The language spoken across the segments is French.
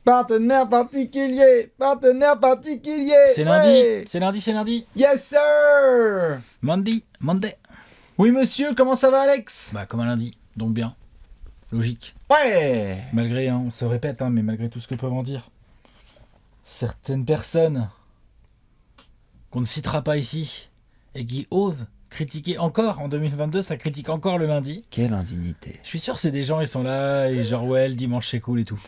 Partenaire particulier. C'est lundi, ouais. c'est lundi. Yes sir. Monday. Oui monsieur, comment ça va Alex? Bah comme un lundi, donc bien. Logique. Ouais. Malgré, on se répète, mais malgré tout ce que peuvent en dire certaines personnes qu'on ne citera pas ici et qui osent critiquer encore, en 2022, ça critique encore le lundi. Quelle indignité. Je suis sûr que c'est des gens, ils sont là, et genre ouais, le dimanche c'est cool et tout.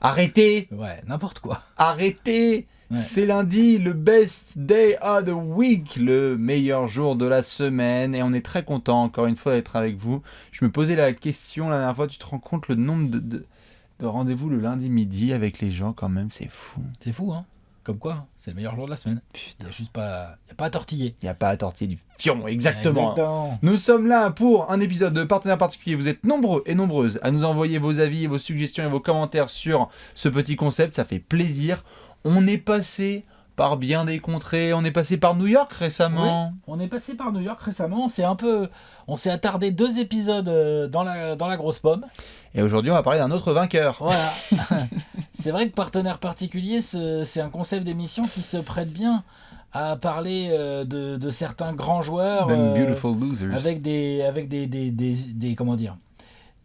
Arrêtez. Ouais, n'importe quoi. Arrêtez. Ouais. C'est lundi, le best day of the week, le meilleur jour de la semaine, et on est très content encore une fois d'être avec vous. Je me posais la question la dernière fois, tu te rends compte le nombre de rendez-vous le lundi midi avec les gens quand même, c'est fou. C'est fou, hein. Comme quoi, c'est le meilleur jour de la semaine. Putain. Il n'y a pas à tortiller. Il n'y a pas à tortiller du fion, exactement. Nous sommes là pour un épisode de Partenaire particulier. Vous êtes nombreux et nombreuses à nous envoyer vos avis, vos suggestions et vos commentaires sur ce petit concept. Ça fait plaisir. On est passé par bien des contrées. On est passé par New York récemment. Oui, on est passé par New York récemment. On s'est attardé 2 épisodes dans la grosse pomme. Et aujourd'hui, on va parler d'un autre vainqueur. Voilà. C'est vrai que Partenaire particulier, c'est un concept d'émission qui se prête bien à parler de certains grands joueurs Beautiful losers. avec des comment dire,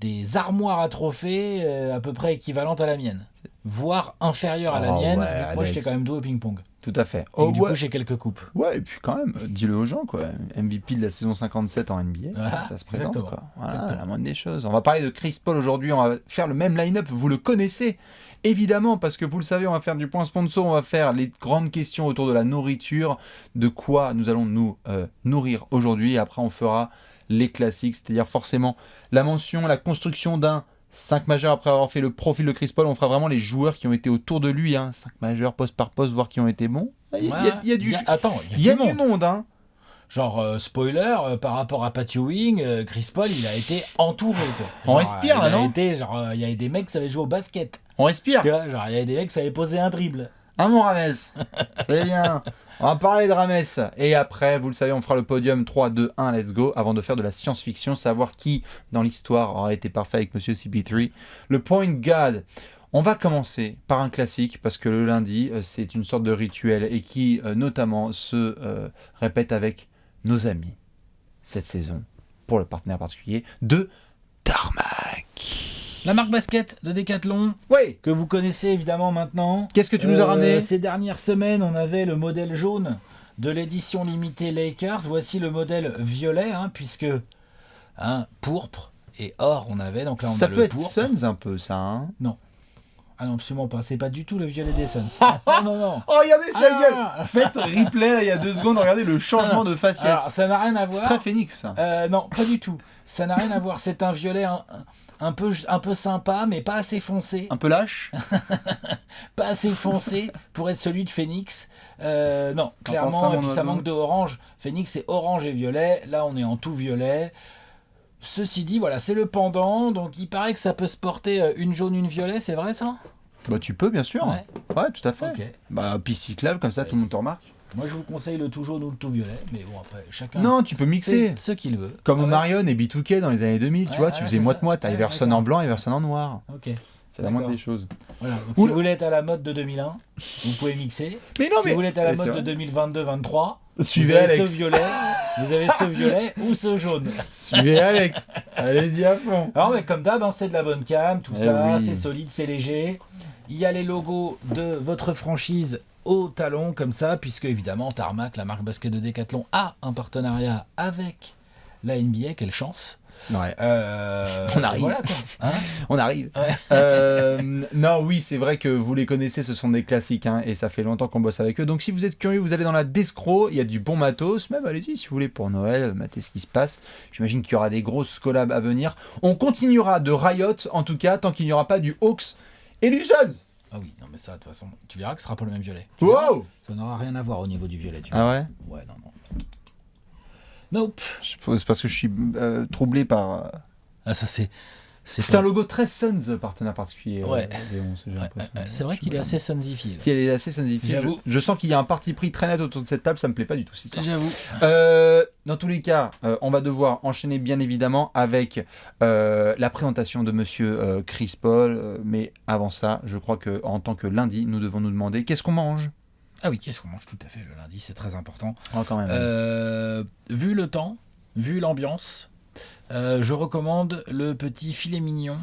des armoires à trophées à peu près équivalentes à la mienne, voire inférieures à la mienne, ouais, vu que moi j'étais quand même doué au ping-pong. Tout à fait. Et du coup, j'ai quelques coupes. Ouais, et puis quand même, dis-le aux gens, quoi. MVP de la saison 57 en NBA, voilà, ça se présente, exactement, quoi. Voilà, la moindre des choses. On va parler de Chris Paul aujourd'hui, on va faire le même line-up, vous le connaissez, évidemment, parce que vous le savez, on va faire du point sponsor, on va faire les grandes questions autour de la nourriture, de quoi nous allons nous nourrir aujourd'hui, et après on fera les classiques, c'est-à-dire forcément la mention, la construction d'un 5 majeurs après avoir fait le profil de Chris Paul. On fera vraiment les joueurs qui ont été autour de lui, 5 majeurs poste par poste, voir qui ont été bons. Il y a du monde. Hein. Genre, spoiler, par rapport à Pat Ewing, Chris Paul, il a été entouré. Quoi. On respire là, non? Il y avait des mecs qui savaient jouer au basket. On respire. Tu vois, genre, il y avait des mecs qui savaient poser un dribble. Mon Rames. C'est bien. On va parler de Rames. Et après, vous le savez, on fera le podium 3, 2, 1, let's go. Avant de faire de la science-fiction, savoir qui, dans l'histoire, aura été parfait avec Monsieur CP3. Le point guard. On va commencer par un classique, parce que le lundi, c'est une sorte de rituel, et qui, notamment, se répète avec nos amis, cette saison, pour le partenaire particulier, de Tarmac. La marque basket de Decathlon, oui, que vous connaissez évidemment maintenant. Qu'est-ce que tu nous as ramené? Ces dernières semaines, on avait le modèle jaune de l'édition limitée Lakers. Voici le modèle violet, puisque pourpre et or on avait. Donc là, on ça a peut le être pourpre. Suns un peu, ça. Hein, non. Ah non, absolument pas. C'est pas du tout le violet des Suns. non. Oh, regardez sa gueule. Faites replay, là, il y a 2 secondes. Regardez le changement de faciès. Alors, ça n'a rien à voir. C'est très Phoenix, ça. Non, pas du tout. Ça n'a rien à voir. C'est un violet un peu sympa, mais pas assez foncé. Un peu lâche. Pas assez foncé pour être celui de Phoenix. Non, clairement. Et puis ça manque de orange. Phoenix, c'est orange et violet. Là, on est en tout violet. Ceci dit, voilà, c'est le pendant, donc il paraît que ça peut se porter une jaune, une violet, c'est vrai ça? Bah tu peux, bien sûr. Ouais, tout à fait. Okay. Bah puis cyclable, comme ça tout le monde te remarque. Moi je vous conseille le tout jaune ou le tout violet, mais bon après chacun... Non, tu peux mixer. Ce qu'il veut. Comme Marion et B2K dans les années 2000, tu vois, tu faisais moite-moite, t'as Everson en blanc et Everson en noir. Ok. C'est la moindre des choses. Voilà, donc si vous voulez être à la mode de 2001, vous pouvez mixer. Si vous voulez être à la mode de 2022-23, suivez Alex. Vous avez ce violet ou ce jaune. Suivez Alex. Allez-y à fond. Alors, mais comme d'hab, c'est de la bonne cam, tout ça, c'est solide, c'est léger. Il y a les logos de votre franchise au talon, comme ça, puisque évidemment, Tarmac, la marque basket de Decathlon, a un partenariat avec la NBA. Quelle chance. Ouais. On arrive. Voilà, quoi. On arrive. Ouais. Non, oui, c'est vrai que vous les connaissez, ce sont des classiques, et ça fait longtemps qu'on bosse avec eux. Donc si vous êtes curieux, vous allez dans la Descro, il y a du bon matos, même allez-y si vous voulez pour Noël, matez ce qui se passe. J'imagine qu'il y aura des grosses collabs à venir. On continuera de Riot, en tout cas, tant qu'il n'y aura pas du Hawks et du Suns. Ah oui, non mais ça, de toute façon, tu verras que ce sera pas le même violet. Wow. Ça n'aura rien à voir au niveau du violet. Ah ouais? Ouais, non. Nope. C'est parce que je suis troublé par... Ah ça c'est C'est un logo très Suns, partenaire particulier. Ouais. Léon, c'est vrai qu'il est assez sunsifié. Si elle est assez sunsifiée. J'avoue. Je sens qu'il y a un parti pris très net autour de cette table, ça me plaît pas du tout cette histoire. J'avoue. Dans tous les cas, on va devoir enchaîner bien évidemment avec la présentation de Monsieur Chris Paul. Mais avant ça, je crois que en tant que lundi, nous devons nous demander qu'est-ce qu'on mange. Ah oui, qu'est-ce qu'on mange tout à fait le lundi, c'est très important. Quand même. Vu le temps, vu l'ambiance, je recommande le petit filet mignon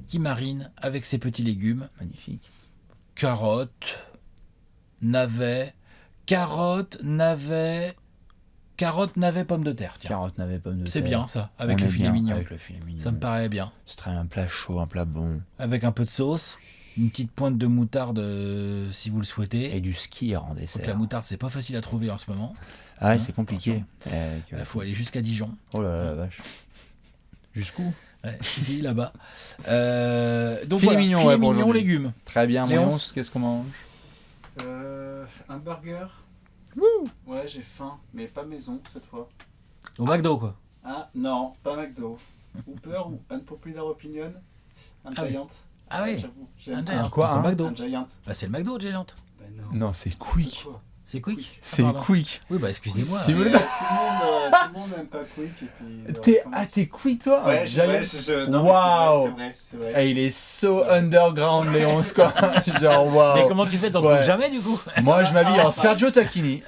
qui marine avec ses petits légumes. Magnifique. Carottes, navets, pommes de terre. Tiens. Carottes, navets, pommes de terre. C'est bien ça, avec le filet mignon. Ça me paraît bien. C'est très un plat chaud, un plat bon. Avec un peu de sauce, une petite pointe de moutarde si vous le souhaitez. Et du skyr en dessert. Donc la moutarde, c'est pas facile à trouver en ce moment. Ah ouais, c'est compliqué. Il faut aller jusqu'à Dijon. Oh là là, la vache. Jusqu'où? Ici, là-bas. Donc filet mignon, filet mignon, légumes. Très bien, Léon, qu'est-ce qu'on mange? Un burger. Wouh! Ouais, j'ai faim, mais pas maison cette fois. Au McDo, quoi. Ah non, pas McDo. Whopper ou Unpopular Opinion. Un Ah oui. Giant. Ah oui, J'avoue, j'aime un pas. Giant. quoi, Donc, hein au McDo. Un Giant. Bah, c'est le McDo, Giant. Ben non. Non, c'est Quick. Pourquoi? C'est Quick. C'est pardon. Quick. Oui, bah excusez-moi. Si vous voulez- Tout le monde n'aime pas Quick et puis. T'es Quick toi? Ouais, Giant. non, mais Waouh. c'est vrai. Eh, il est so underground, Léon, quoi. Genre, waouh. Mais comment tu fais? T'en Ouais. trouves jamais, du coup? Moi, je m'habille en Sergio Tacchini.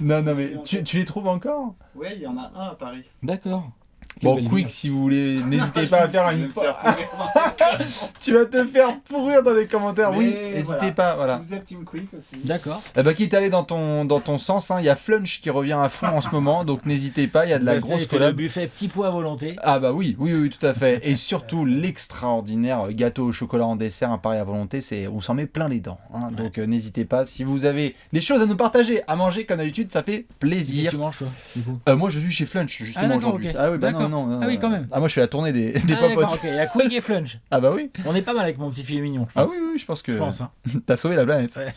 Non, mais tu les trouves encore? Ouais, il y en a un à Paris. D'accord. Bon, Quelle belle Quick, vie. si vous voulez, n'hésitez pas à faire Je vais une me faire pourrir. Tu vas te faire pourrir dans les commentaires. Mais Oui, n'hésitez pas, voilà. Si vous êtes Team Quick aussi. D'accord. Eh ben, quitte à aller dans ton sens, hein, il y a Flunch qui revient à fond en ce moment, donc n'hésitez pas, il y a de la Bah, grosse le collab. buffet petit pois à volonté. Ah bah oui, tout à fait. Et surtout l'extraordinaire gâteau au chocolat en dessert, un pari à volonté, on s'en met plein les dents. Hein. Ouais. Donc n'hésitez pas, si vous avez des choses à nous partager, à manger comme d'habitude, ça fait Qu'est-ce que plaisir. tu manges, toi, du coup? Moi je suis chez Flunch justement d'accord, aujourd'hui. ok. Ah oui, bah D'accord. non. Ah oui, quand même. Ah moi je fais la tournée des Ah, popotes. d'accord, ok. Il y a Quick et Flunch. Ah bah oui. On est pas mal avec mon petit filet mignon, je Ah pense. oui, je pense que Je pense, hein. t'as sauvé la planète. Ouais.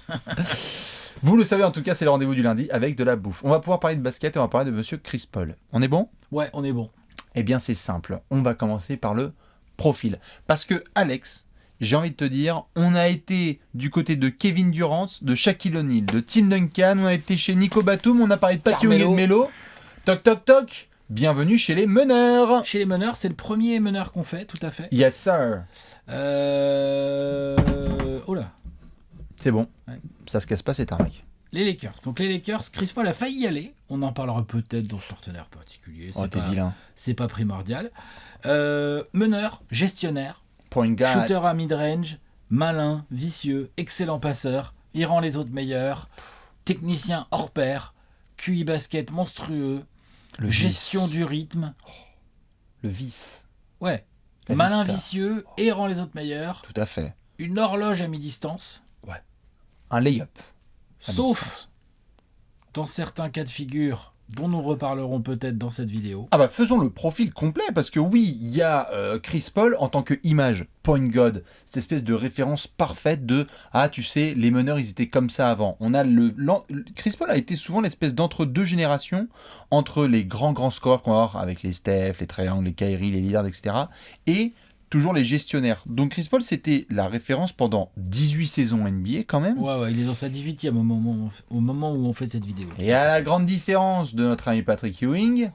Vous le savez en tout cas, c'est le rendez-vous du lundi avec de la bouffe. On va pouvoir parler de basket et on va parler de Monsieur Chris Paul. On est bon? Ouais, on est bon. Eh bien c'est simple, on va commencer par le profil. Parce que Alex, j'ai envie de te dire, on a été du côté de Kevin Durant, de Shaquille O'Neal, de Tim Duncan, on a été chez Nico Batum, on a parlé de Patty Ewing et de Melo. Toc toc toc, bienvenue chez les meneurs. Chez les meneurs, c'est le premier meneur qu'on fait, tout à fait. Yes sir. Oh là. C'est bon, Ouais. ça se casse pas, c'est un mec. Les Lakers. Donc les Lakers, Chris Paul a failli y aller. On en parlera peut-être dans ce partenaire particulier. Oh t'es vilain. C'est pas primordial. Meneur, gestionnaire, Point guard. shooter à mid-range, malin, vicieux, excellent passeur, il rend les autres meilleurs, technicien hors pair, QI basket monstrueux, Le gestion vice. du rythme. Le vice. Ouais. La Malin, vista. vicieux et rend les autres meilleurs. Tout à fait. Une horloge à mi-distance. Un lay-up. À Sauf mi-distance. dans certains cas de figure dont nous reparlerons peut-être dans cette vidéo. Ah bah faisons le profil complet parce que oui, il y a Chris Paul en tant que image, point god, cette espèce de référence parfaite de ah tu sais les meneurs ils étaient comme ça avant. On a Chris Paul a été souvent l'espèce d'entre-deux générations entre les grands scoreurs qu'on va avoir avec les Steph, les Trae Young, les Kyrie, les Lillard, etc. et toujours les gestionnaires. Donc Chris Paul c'était la référence pendant 18 saisons NBA quand même. Ouais, il est dans sa 18e au moment où on fait cette vidéo. Et à la grande différence de notre ami Patrick Ewing,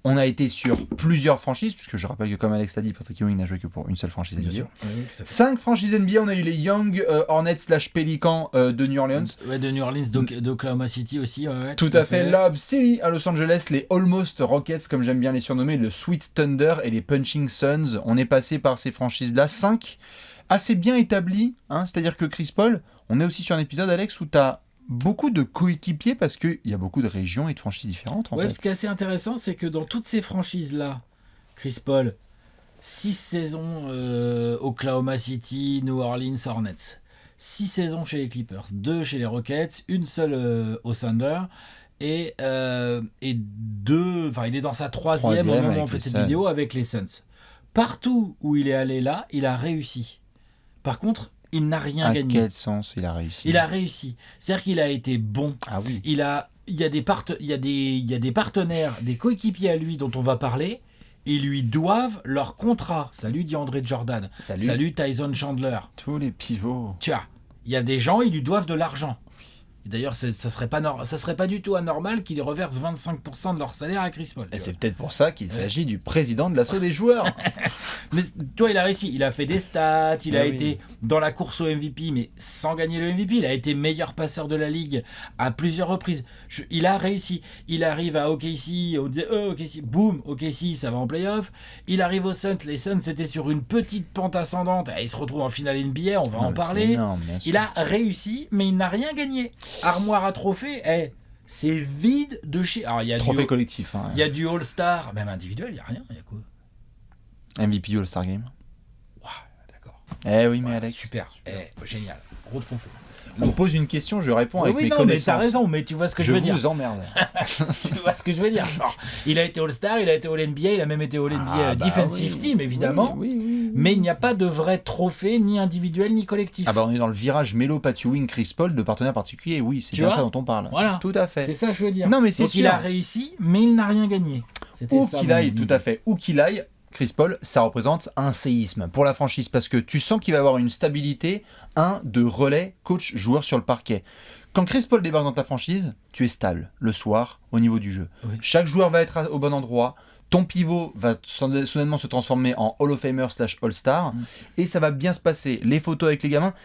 on a été sur plusieurs franchises, puisque je rappelle que comme Alex l'a dit, Patrick Ewing n'a joué que pour une seule franchise Bien NBA. sûr. Oui, tout à fait. 5 franchises NBA, on a eu les Young Hornets / Pelicans de New Orleans. Ouais, de New Orleans, d'Oklahoma City aussi. Ouais, Tout à fait. Lob City à Los Angeles, les Almost Rockets, comme j'aime bien les surnommer, le Sweet Thunder et les Punching Suns. On est passé par ces franchises-là. 5 assez bien établies, hein, c'est-à-dire que Chris Paul, on est aussi sur un épisode, Alex, où tu as beaucoup de coéquipiers parce qu'il y a beaucoup de régions et de franchises différentes. En Ouais, fait. ce qui est assez intéressant, c'est que dans toutes ces franchises-là, Chris Paul, 6 saisons Oklahoma City, New Orleans, Hornets. 6 saisons chez les Clippers, 2 chez les Rockets, une seule au Thunder. Et 2, enfin il est dans sa troisième au moment où on fait cette vidéo avec les Suns. Partout où il est allé là, il a réussi. Par contre, il n'a rien gagné. À quel sens il a réussi? Il a réussi. C'est-à-dire qu'il a été bon. Ah oui. Il a il y a des partenaires, des coéquipiers à lui dont on va parler. Ils lui doivent leur contrat. Salut DeAndre Jordan. Salut Tyson Chandler. Tous les pivots. Tiens, il y a des gens, ils lui doivent de l'argent. Et d'ailleurs, ça serait pas du tout anormal qu'ils reversent 25% de leur salaire à Chris Paul. Et c'est peut-être pour ça qu'il s'agit du président de l'assaut des joueurs. Mais toi, il a réussi. Il a fait des stats. Il a été dans la course au MVP, mais sans gagner le MVP. Il a été meilleur passeur de la ligue à plusieurs reprises. Il a réussi. Il arrive à OKC. On dit OKC, boum, OKC, ça va en playoff. Il arrive aux Suns. Les Suns étaient sur une petite pente ascendante. Il se retrouve en finale NBA. On va en parler. Énorme, il a réussi, mais il n'a rien gagné. Armoire à trophées, c'est vide de chez. Alors, il y a trophée collectif. Il y a du All-Star, même individuel, il n'y a rien. Il y a quoi? MVP All-Star Game. Wow, d'accord. Oui, mais Alex. Super. Génial. Gros trophée. On pose une question, je réponds avec mes connaissances. connaissances. Mais t'as raison, mais tu vois ce que je veux dire. Je vous emmerde. Tu vois ce que je veux dire. Genre, il a été All-Star, il a été All-NBA, il a même été All-NBA Defensive Team, évidemment. Oui. Mais il n'y a pas de vrai trophée, ni individuel, ni collectif. On est dans le virage Melo, Pat Ewing, Chris Paul de partenaires particuliers. Oui, c'est bien ça dont on parle. Voilà. Tout à fait. C'est ça que je veux dire. Non, mais c'est donc sûr. Il a réussi, mais il n'a rien gagné. Où qu'il aille, tout à fait. Où qu'il aille, Chris Paul, ça représente un séisme pour la franchise parce que tu sens qu'il va avoir une stabilité, de relais coach-joueur sur le parquet. Quand Chris Paul débarque dans ta franchise, tu es stable le soir au niveau du jeu. Oui. Chaque joueur va être au bon endroit. Ton pivot va soudainement se transformer en Hall of Famer / All-Star et ça va bien se passer. Les photos avec les gamins,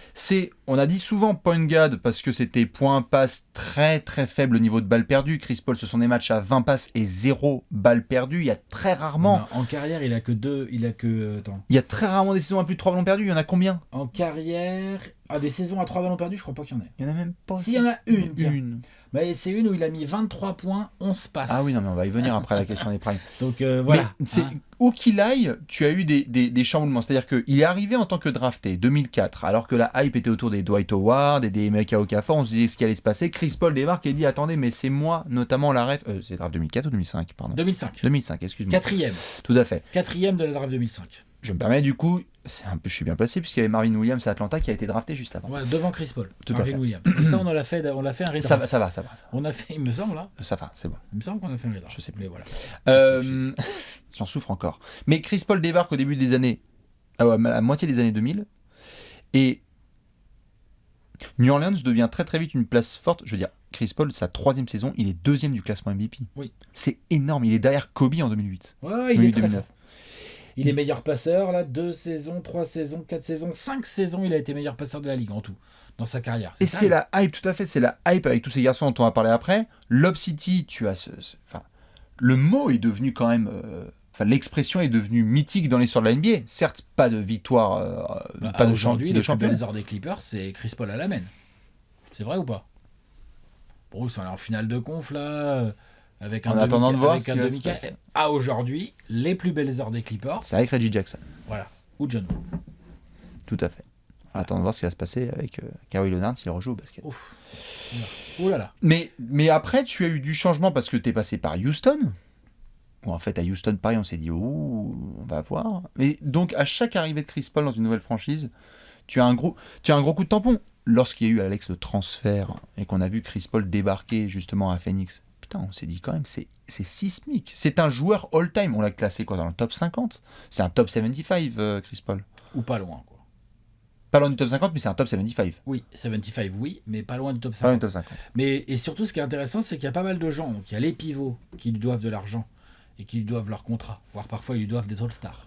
on a dit souvent point guard parce que c'était point passe très très faible au niveau de balles perdues. Chris Paul, ce sont des matchs à 20 passes et 0 balles perdues. Il y a très rarement. En carrière, il y a très rarement des saisons à plus de 3 ballons perdus. Il y en a combien? En carrière, des saisons à 3 ballons perdus, je crois pas qu'il y en ait. Il y en a même pas. Si, il y en a une. Mais c'est une où il a mis 23 points, 11 passes. Ah oui, non, mais on va y venir après la question des primes. Donc voilà. Mais où qu'il aille, tu as eu des chamboulements. C'est-à-dire qu'il est arrivé en tant que drafté, 2004, alors que la hype était autour des Dwight Howard et des Emeka Okafor. On se disait ce qui allait se passer. Chris Paul débarque et dit attendez, mais c'est moi, notamment la ref. C'est draft 2004 ou 2005, pardon 2005, excuse-moi. 4e. Tout à fait. 4e de la draft 2005. Je me permets du coup, je suis bien placé puisqu'il y avait Marvin Williams à Atlanta qui a été drafté juste avant. Ouais, devant Chris Paul. Tout Marvin à fait. Williams. Et ça, on l'a fait un redraft. Ça va. On a fait, il me semble là. Ça va, c'est bon. Il me semble qu'on a fait un redraft. Je sais plus. Mais voilà. J'en souffre encore. Mais Chris Paul débarque au début des années, à la moitié des années 2000, et New Orleans devient très très vite une place forte. Je veux dire, Chris Paul, sa 3e saison, il est 2e du classement MVP. Oui. C'est énorme. Il est derrière Kobe en 2008. Ouais, il est très fort. Il est meilleur passeur, là, 2 saisons, 3 saisons, 4 saisons, 5 saisons, il a été meilleur passeur de la Ligue en tout, dans sa carrière. C'est la hype, tout à fait, c'est la hype avec tous ces garçons dont on va parler après. Lob City, tu as le mot est devenu quand même... l'expression est devenue mythique dans l'histoire de la NBA. Certes, pas de victoire, pas de aujourd'hui, de le champion. Le plus bel des Clippers, c'est Chris Paul à la main. C'est vrai ou pas? Bon, ils sont allés en finale de conf, là... Avec un attendant de voir à aujourd'hui, les plus belles heures des Clippers. C'est avec Reggie Jackson. Voilà. Ou John Wall. Tout à fait. On attend de voir ce qui va se passer avec Kawhi Leonard s'il rejoue au basket. Ouf. Ouh là là. Mais après, tu as eu du changement parce que tu es passé par Houston. Ou en fait, à Houston, pareil, on s'est dit, on va voir. Mais donc, à chaque arrivée de Chris Paul dans une nouvelle franchise, tu as un gros coup de tampon. Lorsqu'il y a eu, Alex, le transfert et qu'on a vu Chris Paul débarquer justement à Phoenix, on s'est dit quand même, c'est sismique. C'est un joueur all-time. On l'a classé dans le top 50. C'est un top 75, Chris Paul. Ou pas loin, quoi. Pas loin du top 50, mais c'est un top 75. Oui, 75, oui, mais pas loin du top 50. Pas loin du top 50. Et surtout, ce qui est intéressant, c'est qu'il y a pas mal de gens. Donc, il y a les pivots qui lui doivent de l'argent et qui lui doivent leur contrat, voire parfois ils lui doivent des All-Stars.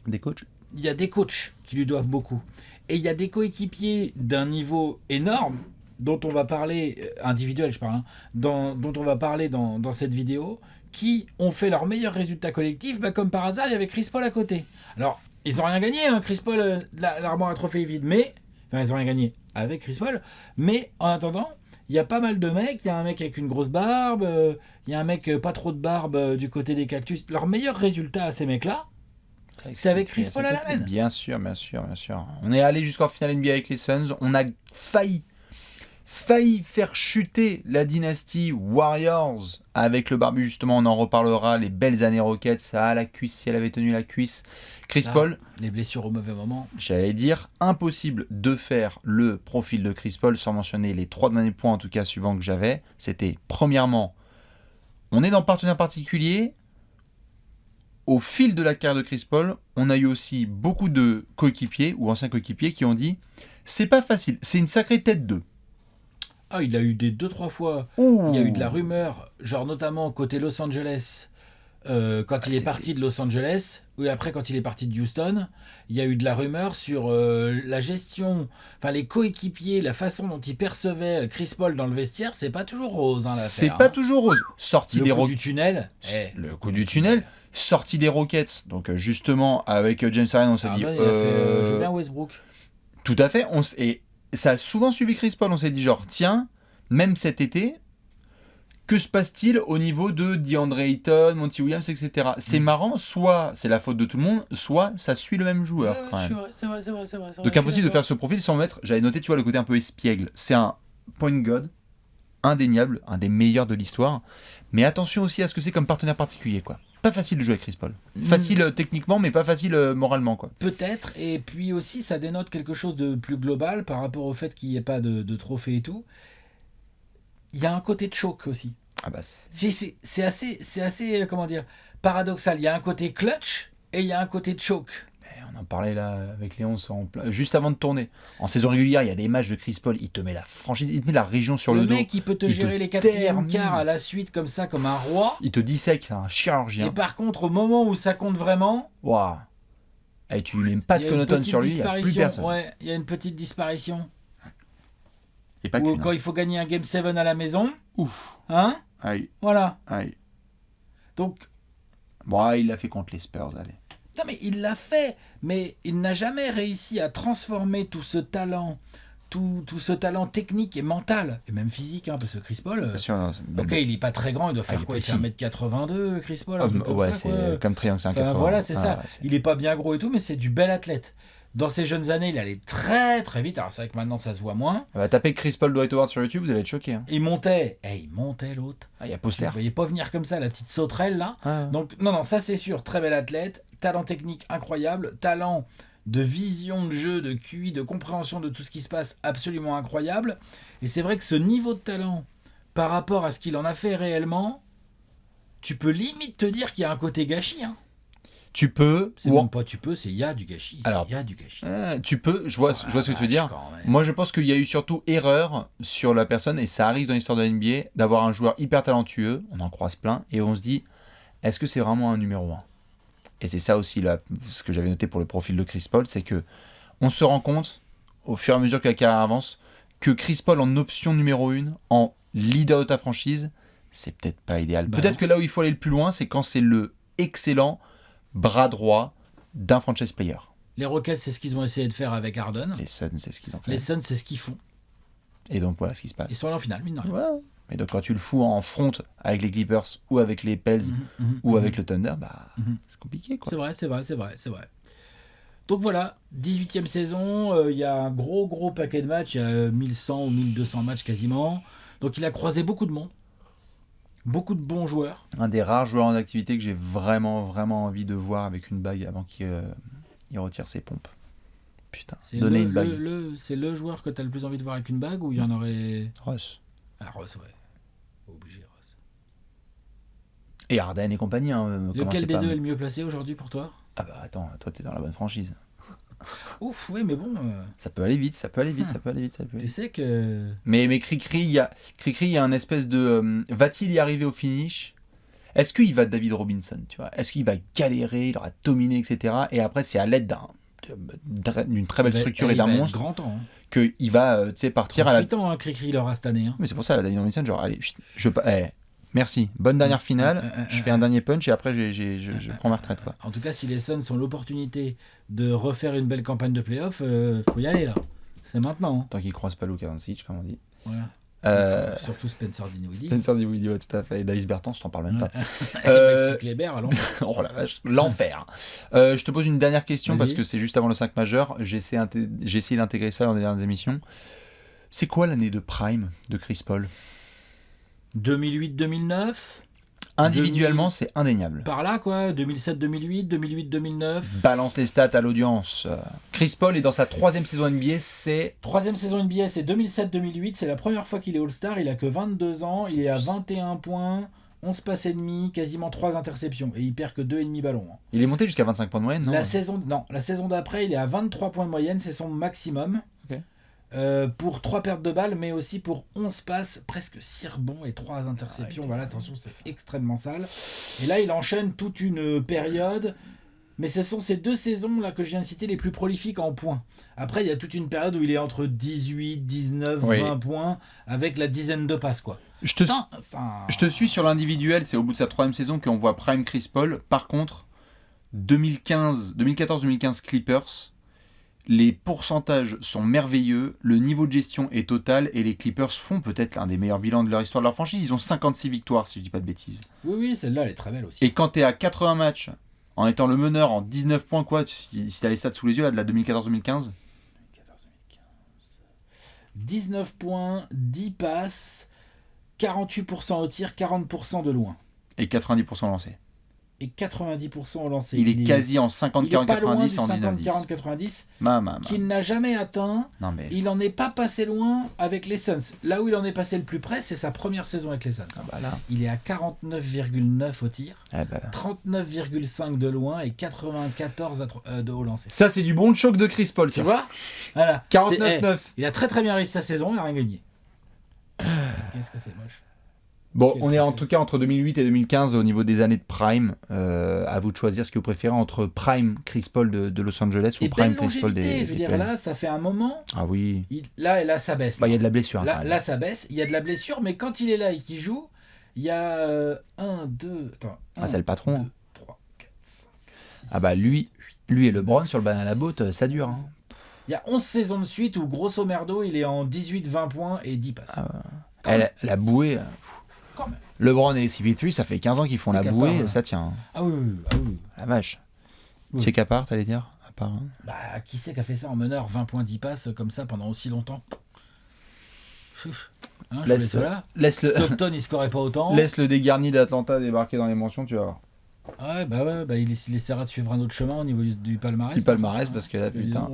Des coachs. Il y a des coachs qui lui doivent beaucoup. Et il y a des coéquipiers d'un niveau énorme dont on va parler, individuel je parle, dont on va parler dans cette vidéo, qui ont fait leurs meilleurs résultats collectifs, comme par hasard, il y avait Chris Paul à côté. Alors, ils n'ont rien gagné, Chris Paul, l'armoire à trophée est vide, mais... Enfin, ils n'ont rien gagné avec Chris Paul, mais en attendant, il y a pas mal de mecs, il y a un mec avec une grosse barbe, il y a un mec pas trop de barbe du côté des Cactus. Leurs meilleurs résultats à ces mecs-là, c'est avec Chris Paul à la main. Bien sûr. On est allé jusqu'en finale NBA avec les Suns, on a failli failli faire chuter la dynastie Warriors avec le barbu, justement, on en reparlera, les belles années Rockets, ça a la cuisse, si elle avait tenu la cuisse. Chris Paul, les blessures au mauvais moment. J'allais dire, impossible de faire le profil de Chris Paul sans mentionner les 3 derniers points, en tout cas suivants que j'avais. C'était, premièrement, on est dans partenaire particulier. Au fil de la carrière de Chris Paul, on a eu aussi beaucoup de coéquipiers ou anciens coéquipiers qui ont dit c'est pas facile, c'est une sacrée tête 2. Ah, il a eu des 2-3 fois. Ouh. Il y a eu de la rumeur, genre notamment côté Los Angeles, quand il est parti de Los Angeles, ou après quand il est parti de Houston, il y a eu de la rumeur sur la gestion, enfin les coéquipiers, la façon dont ils percevaient Chris Paul dans le vestiaire, c'est pas toujours rose. Hein, c'est pas toujours rose. Sorti le coup du tunnel. Le coup du tunnel. Sorti des Rockets, donc justement avec James Harden, on s'est dit. Il a fait joue bien Westbrook. Tout à fait. Et ça a souvent suivi Chris Paul. On s'est dit genre tiens, même cet été, que se passe-t-il au niveau de DeAndre Ayton, Monty Williams, etc. C'est marrant. Soit c'est la faute de tout le monde, soit ça suit le même joueur. Ouais, quand même. C'est vrai. Donc impossible de faire ce profil sans mettre. J'avais noté, tu vois, le côté un peu espiègle. C'est un point guard indéniable, un des meilleurs de l'histoire. Mais attention aussi à ce que c'est comme partenaire particulier, quoi. Pas facile de jouer avec Chris Paul. Facile techniquement, mais pas facile moralement, quoi. Peut-être, et puis aussi ça dénote quelque chose de plus global par rapport au fait qu'il n'y ait pas de trophée et tout. Il y a un côté de choc aussi. Ah bah c'est assez comment dire, paradoxal. Il y a un côté clutch et il y a un côté de choc. On en parlait là avec Léon juste avant de tourner. En saison régulière, il y a des matchs de Chris Paul, il te met la franchise, il te met la région sur le dos. Le mec, il peut te gérer les 4e quarts à la suite comme ça, comme un roi. Il te dissèque, un chirurgien. Et par contre, au moment où ça compte vraiment, waouh. Et tu lui mets pas de Connaughton sur lui, il n'y a plus personne. Ouais, il y a une petite disparition. Et pas ou quand il faut gagner un Game 7 à la maison. Ouf. Hein? Aïe. Voilà. Aïe. Donc. Bon, il l'a fait contre les Spurs, allez. Non, mais il l'a fait, mais il n'a jamais réussi à transformer tout ce talent, tout ce talent technique et mental, et même physique, hein, parce que Chris Paul, bien sûr, non, ok, il n'est pas très grand, il doit faire quoi? Il fait 1m82, Chris Paul, un truc comme ouais, ça, c'est quoi. comme Triangle 580. Voilà, c'est ça. Il n'est pas bien gros et tout, mais c'est du bel athlète. Dans ses jeunes années, il allait très très vite. Alors c'est vrai que maintenant ça se voit moins. Tapez Chris Paul Dwight Howard sur YouTube, vous allez être choqués. Hein. Il montait l'autre. Ah, il y a poster. Vous ne voyez pas venir comme ça, la petite sauterelle là. Ah. Donc non, ça c'est sûr, très bel athlète, talent technique incroyable, talent de vision de jeu, de QI, de compréhension de tout ce qui se passe absolument incroyable. Et c'est vrai que ce niveau de talent, par rapport à ce qu'il en a fait réellement, tu peux limite te dire qu'il y a un côté gâchis. Hein. Tu peux. C'est même pas tu peux, c'est il y a du gâchis. Alors, il y a du gâchis. Tu peux, je vois ce que tu veux dire. Moi, je pense qu'il y a eu surtout erreur sur la personne, et ça arrive dans l'histoire de la NBA, d'avoir un joueur hyper talentueux, on en croise plein, et on se dit, est-ce que c'est vraiment un numéro 1 ? Et c'est ça aussi, là, ce que j'avais noté pour le profil de Chris Paul, c'est que on se rend compte, au fur et à mesure que la carrière avance, que Chris Paul en option numéro 1, en leader de ta franchise, c'est peut-être pas idéal. Peut-être que là où il faut aller le plus loin, c'est quand c'est le excellent bras droit d'un franchise player. Les Rockets, c'est ce qu'ils ont essayé de faire avec Harden. Les Suns, c'est ce qu'ils ont fait. Les Suns, c'est ce qu'ils font. Et donc voilà ce qui se passe. Ils sont allés en finale, mine de rien. Ouais. Mais donc quand tu le fous en front avec les Clippers ou avec les Pels ou avec le Thunder, c'est compliqué, quoi. C'est vrai. Donc voilà, 18e saison, il y a un gros paquet de matchs, il y a 1100 ou 1200 matchs quasiment. Donc il a croisé beaucoup de monde. Beaucoup de bons joueurs. Un des rares joueurs en activité que j'ai vraiment envie de voir avec une bague avant qu'il retire ses pompes. Putain, donner une bague. C'est le joueur que tu as le plus envie de voir avec une bague ou il y en aurait... Russ. Ah, Russ, ouais. Obligé, Russ. Et Harden et compagnie. Hein, lequel des deux est le mieux placé aujourd'hui pour toi? Ah bah attends, toi t'es dans la bonne franchise. Ouf, oui, mais bon... Ça peut aller vite. Tu sais que... Mais Cricri, il y a un espèce de... va-t-il y arriver au finish? Est-ce qu'il va David Robinson, tu vois? Est-ce qu'il va galérer, il aura dominé, etc. Et après, c'est à l'aide d'une très belle structure et d'un monstre grand temps, hein. qu'il va partir à la... 8 ans, hein, Cricri, il aura cette année. Hein. Mais c'est pour ça, la David Robinson, genre, allez, merci, bonne dernière finale, je fais un dernier punch et après je prends ma retraite, quoi. En tout cas, si les Suns ont l'opportunité de refaire une belle campagne de play-off, faut y aller là. C'est maintenant. Hein. Tant qu'ils croisent pas Luka Doncic, comme on dit. Voilà. Surtout Spencer Dinwiddie. Spencer Dinwiddie, ouais, tout à fait. Et Davis Bertans, je t'en parle même pas. Maxi Kleber, à l'enfer. Oh la vache, l'enfer. Je te pose une dernière question. Vas-y. Parce que c'est juste avant le 5 majeur. J'ai essayé d'intégrer ça dans les dernières émissions. C'est quoi l'année de prime de Chris Paul ? 2008-2009. Individuellement, c'est indéniable. Par là, quoi. 2007-2008, 2008-2009. Balance les stats à l'audience. Chris Paul est dans sa 3e saison NBA, c'est... 3e saison NBA, c'est 2007-2008. C'est la première fois qu'il est All-Star. Il a que 22 ans. Il est à 21 points, 11 passes et demi, quasiment 3 interceptions. Et il perd que 2,5 ballons. Il est monté jusqu'à 25 points de moyenne, non ? La saison d'après, il est à 23 points de moyenne. C'est son maximum. Ok. Pour 3 pertes de balles, mais aussi pour 11 passes, presque 6 rebonds et 3 interceptions. Voilà, attention, c'est extrêmement sale. Et là, il enchaîne toute une période. Mais ce sont ces 2 saisons là que je viens de citer les plus prolifiques en points. Après, il y a toute une période où il est entre 18, 19, 20 points avec la dizaine de passes, quoi. Je te suis sur l'individuel, c'est au bout de sa 3e saison qu'on voit prime Chris Paul. Par contre, 2014-2015 Clippers, les pourcentages sont merveilleux, le niveau de gestion est total et les Clippers font peut-être l'un des meilleurs bilans de leur histoire de leur franchise. Ils ont 56 victoires, si je dis pas de bêtises. Oui, celle-là, elle est très belle aussi. Et quand tu es à 80 matchs, en étant le meneur en 19 points, quoi, si tu as les stats sous les yeux là, de la 2014-2015 19 points, 10 passes, 48% au tir, 40% de loin. Et 90% lancé. Et 90% au lancer. Il est quasi en 50-40-90 en 19-10. 50-40-90. Qu'il n'a jamais atteint. Non, mais... Il n'en est pas passé loin avec les Suns. Là où il en est passé le plus près, c'est sa première saison avec les Suns. Ah bah là. Il est à 49,9 au tir, Ah bah. 39,5 de loin et 94 de haut lancer. Ça, c'est du bon choc de Chris Paul, tu vois, voilà. 49-9. Il a très très bien réussi sa saison, il n'a rien gagné. Qu'est-ce que c'est moche. Bon, on est en tout cas entre 2008 et 2015 au niveau des années de prime. À vous de choisir ce que vous préférez entre prime Chris Paul de Los Angeles ou prime Chris Paul des je veux dire, Pels. là, ça fait un moment. Ah oui. Là, ça baisse. Bah, il y a de la blessure. Là, ça baisse. Il y a de la blessure, mais quand il est là et qu'il joue, il y a 1, 2... Attends. C'est le patron. 2, 3, 4, 5, 6, ah bah lui et LeBron sur le banana boat, ça dure. Hein. Il y a 11 saisons de suite où, grosso merdo, il est en 18-20 points et 10 passes. La bouée... LeBron et CP3, ça fait 15 ans qu'ils font la bouée, ouais. Ça tient. Ah oui. La vache. Oui. C'est qu'à part, t'allais dire à part, hein. Bah, qui c'est qui a fait ça en meneur 20 points 10 passes comme ça pendant aussi longtemps Stockton, il scorait pas autant. Laisse le dégarni d'Atlanta débarquer dans les mentions, tu vas voir. Ouais, il essaiera de suivre un autre chemin au niveau du palmarès. Parce que là, putain.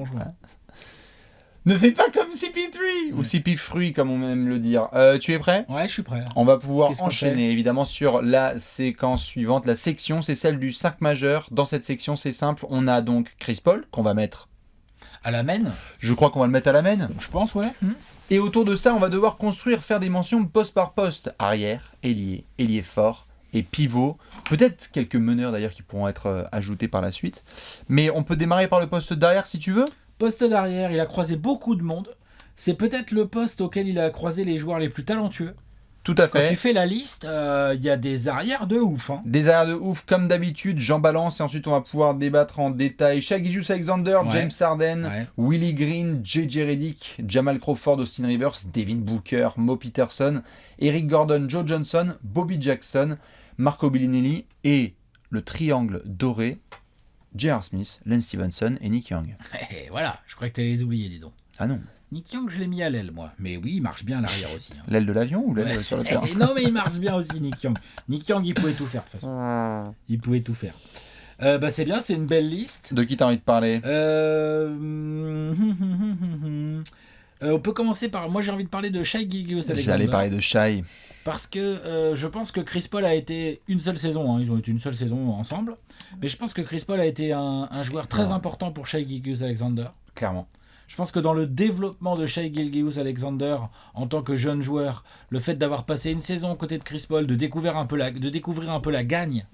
Ne fais pas comme CP3 ou CP3 comme on aime le dire. Tu es prêt ? Ouais, je suis prêt. On va pouvoir enchaîner évidemment sur la séquence suivante. La section, c'est celle du 5 majeur. Dans cette section, c'est simple. On a donc Chris Paul qu'on va mettre à la main. Je crois qu'on va le mettre à la main. Je pense, ouais. Et autour de ça, on va devoir faire des mentions poste par poste. Arrière, ailier fort et pivot. Peut-être quelques meneurs d'ailleurs qui pourront être ajoutés par la suite. Mais on peut démarrer par le poste d'arrière si tu veux. Poste d'arrière, il a croisé beaucoup de monde. C'est peut-être le poste auquel il a croisé les joueurs les plus talentueux. Tout à fait. Quand tu fais la liste, il y a des arrières de ouf. Hein. Des arrières de ouf, comme d'habitude, j'en balance et ensuite on va pouvoir débattre en détail. Shai Gilgeous-Alexander, James Harden, Willie Green, J.J. Redick, Jamal Crawford, Austin Rivers, Devin Booker, Mo Peterson, Eric Gordon, Joe Johnson, Bobby Jackson, Marco Bellinelli et le triangle doré, J.R. Smith, Len Stevenson et Nick Young. Et voilà, je crois que tu allais les oublier, dis donc. Ah non. Nick Young, je l'ai mis à l'aile, moi. Mais oui, il marche bien à l'arrière aussi. Hein. L'aile de l'avion ou l'aile sur le terrain ? Non, mais il marche bien aussi, Nick Young. Nick Young, il pouvait tout faire, de toute façon. Il pouvait tout faire. C'est bien, c'est une belle liste. De qui t'as envie de parler ? On peut commencer par... Moi, j'ai envie de parler de Shai Gilgeous-Alexander. J'allais parler de Shai. Parce que je pense que Chris Paul a été une seule saison. Hein. Ils ont été une seule saison ensemble. Mais je pense que Chris Paul a été un joueur très important pour Shai Gilgeous-Alexander. Clairement. Je pense que dans le développement de Shai Gilgeous-Alexander en tant que jeune joueur, le fait d'avoir passé une saison aux côtés de Chris Paul, de découvrir un peu la gagne,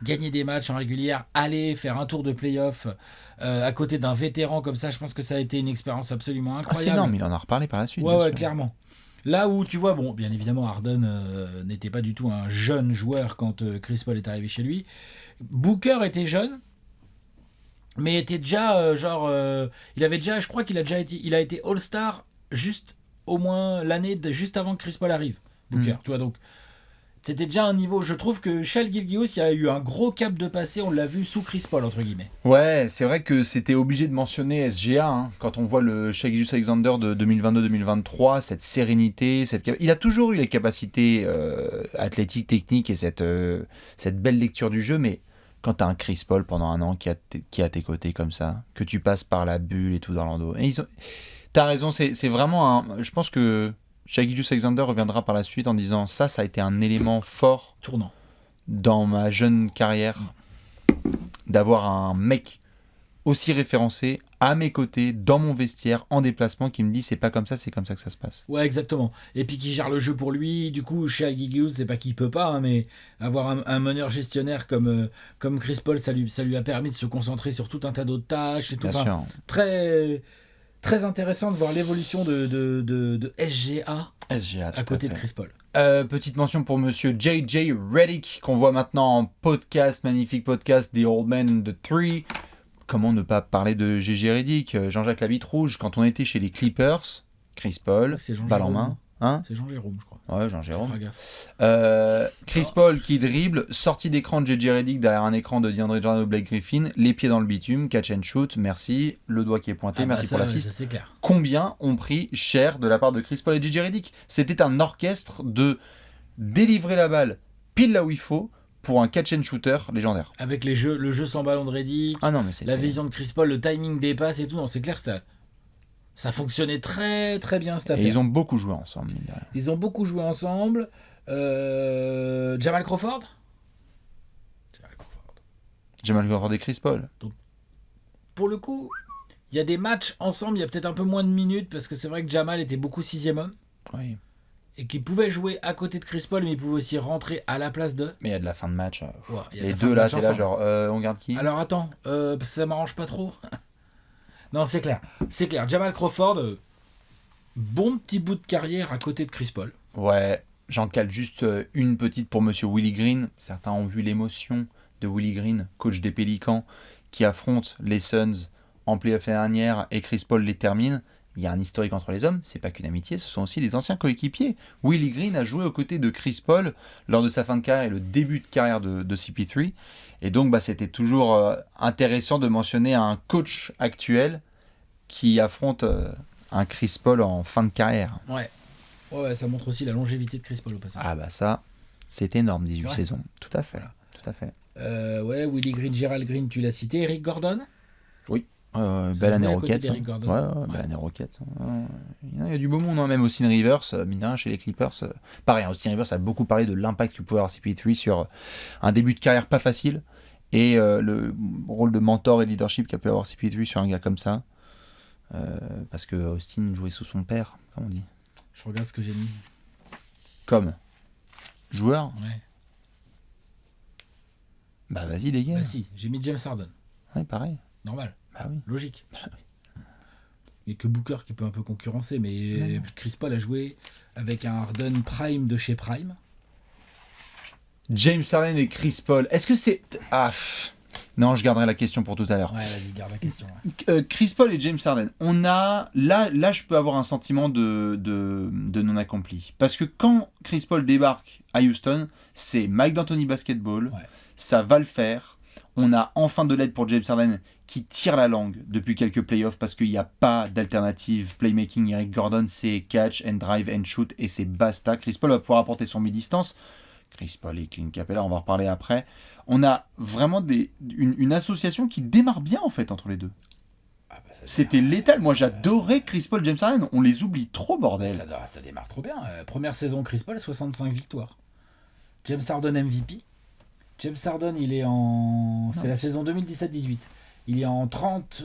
gagner des matchs en régulière, aller faire un tour de play-off à côté d'un vétéran comme ça, je pense que ça a été une expérience absolument incroyable. C'est énorme, il en a reparlé par la suite. Ouais, clairement. Là où tu vois, bon, bien évidemment, Harden n'était pas du tout un jeune joueur quand Chris Paul est arrivé chez lui. Booker était jeune, mais était déjà il avait déjà, je crois qu'il a été All-Star juste au moins l'année juste avant que Chris Paul arrive. Booker, tu vois, donc C'était déjà un niveau. Je trouve que Shai Gilgeous, il y a eu un gros cap de passé. On l'a vu sous Chris Paul, entre guillemets. Ouais, c'est vrai que c'était obligé de mentionner SGA. Hein, quand on voit le Shai Gilgeous-Alexander de 2022-2023, cette sérénité, il a toujours eu les capacités athlétiques, techniques et cette belle lecture du jeu, mais quand t'as un Chris Paul pendant un an qui est à tes côtés comme ça, que tu passes par la bulle et tout d'Orlando. T'as raison, c'est vraiment je pense que Shai Gilgeous-Alexander reviendra par la suite en disant ça a été un élément fort Tournant dans ma jeune carrière d'avoir un mec aussi référencé à mes côtés, dans mon vestiaire, en déplacement, qui me dit c'est pas comme ça, c'est comme ça que ça se passe. Ouais, exactement. Et puis qui gère le jeu pour lui. Du coup, Shai Gilgeous, c'est pas qu'il peut pas, hein, mais avoir un meneur gestionnaire comme Chris Paul, ça lui a permis de se concentrer sur tout un tas d'autres tâches et tout. Bien sûr. Très, très intéressant de voir l'évolution de SGA à côté de Chris Paul. Petite mention pour monsieur JJ Redick, qu'on voit maintenant en podcast, magnifique podcast, The Old Man The Three. Comment ne pas parler de GG Redick, Jean-Jacques Labitte Rouge, quand on était chez les Clippers, Chris Paul, balle en main. Hein, c'est Jean-Jérôme, je crois. Ouais, Jean-Jérôme. Chris Paul qui dribble, sortie d'écran de JJ Redick derrière un écran de DeAndre Jordan ou Blake Griffin, les pieds dans le bitume, catch and shoot, merci, le doigt qui est pointé, merci pour l'assist. Ça, c'est clair. Combien ont pris cher de la part de Chris Paul et JJ Redick ? C'était un orchestre de délivrer la balle pile là où il faut pour un catch and shooter légendaire. Avec le jeu sans ballon de Redick, la vision de Chris Paul, le timing des passes et tout, non, c'est clair que ça fonctionnait très très bien cette affaire. Et ils ont beaucoup joué ensemble. Jamal Crawford et Chris Paul. Donc, pour le coup, il y a des matchs ensemble, il y a peut-être un peu moins de minutes parce que c'est vrai que Jamal était beaucoup 6e homme. Oui. Et qu'il pouvait jouer à côté de Chris Paul, mais il pouvait aussi rentrer à la place de. Mais il y a de la fin de match. Ouais, les deux là, c'est là genre, on garde qui ? Alors attends, parce que ça m'arrange pas trop. Non, c'est clair. Jamal Crawford, bon petit bout de carrière à côté de Chris Paul. Ouais, j'en cale juste une petite pour monsieur Willie Green. Certains ont vu l'émotion de Willie Green, coach des Pélicans, qui affronte les Suns en play-off l'année dernière et Chris Paul les termine. Il y a un historique entre les hommes, c'est pas qu'une amitié, ce sont aussi des anciens coéquipiers. Willie Green a joué aux côtés de Chris Paul lors de sa fin de carrière et le début de carrière de CP3. Et donc c'était toujours intéressant de mentionner un coach actuel qui affronte un Chris Paul en fin de carrière. Ouais, ça montre aussi la longévité de Chris Paul au passage. Ah bah ça, c'est énorme, 18 saisons. Tout à fait. Voilà. Tout à fait. Ouais, Willie Green, Gerald Green, tu l'as cité. Eric Gordon ? Oui. Belle année Rockets. Belle année Rockets. Il y a du beau monde, hein. Même Austin Rivers, mine de rien, chez les Clippers. Pareil, Austin Rivers a beaucoup parlé de l'impact que pouvait avoir CP3 sur un début de carrière pas facile et le rôle de mentor et de leadership qu'a pu avoir CP3 sur un gars comme ça. Parce que Austin jouait sous son père, comme on dit. Je regarde ce que j'ai mis. Comme joueur ? Ouais. Bah vas-y, les gars. Bah si, j'ai mis James Harden. Ouais, pareil. Normal. Bah oui. Logique. Il n'y a que Booker qui peut un peu concurrencer, mais Chris Paul a joué avec un Harden Prime de chez Prime. James Harden et Chris Paul, est-ce que c'est... Non, je garderai la question pour tout à l'heure. Ouais, vas-y, garde la question. Chris Paul et James Harden, on a... Là, je peux avoir un sentiment de non accompli. Parce que quand Chris Paul débarque à Houston, c'est Mike D'Antoni Basketball, ça va le faire. On a enfin de l'aide pour James Harden qui tire la langue depuis quelques playoffs parce qu'il n'y a pas d'alternative playmaking. Eric Gordon, c'est catch and drive and shoot et c'est basta. Chris Paul va pouvoir apporter son mi-distance. Chris Paul et Clint Capella, on va en reparler après. On a vraiment une association qui démarre bien en fait entre les deux. C'était létal. Moi j'adorais Chris Paul, James Harden. On les oublie trop, bordel. Ça démarre trop bien. Première saison Chris Paul, 65 victoires. James Harden MVP. James Harden, il est en... C'est la saison 2017-18. Il est en 30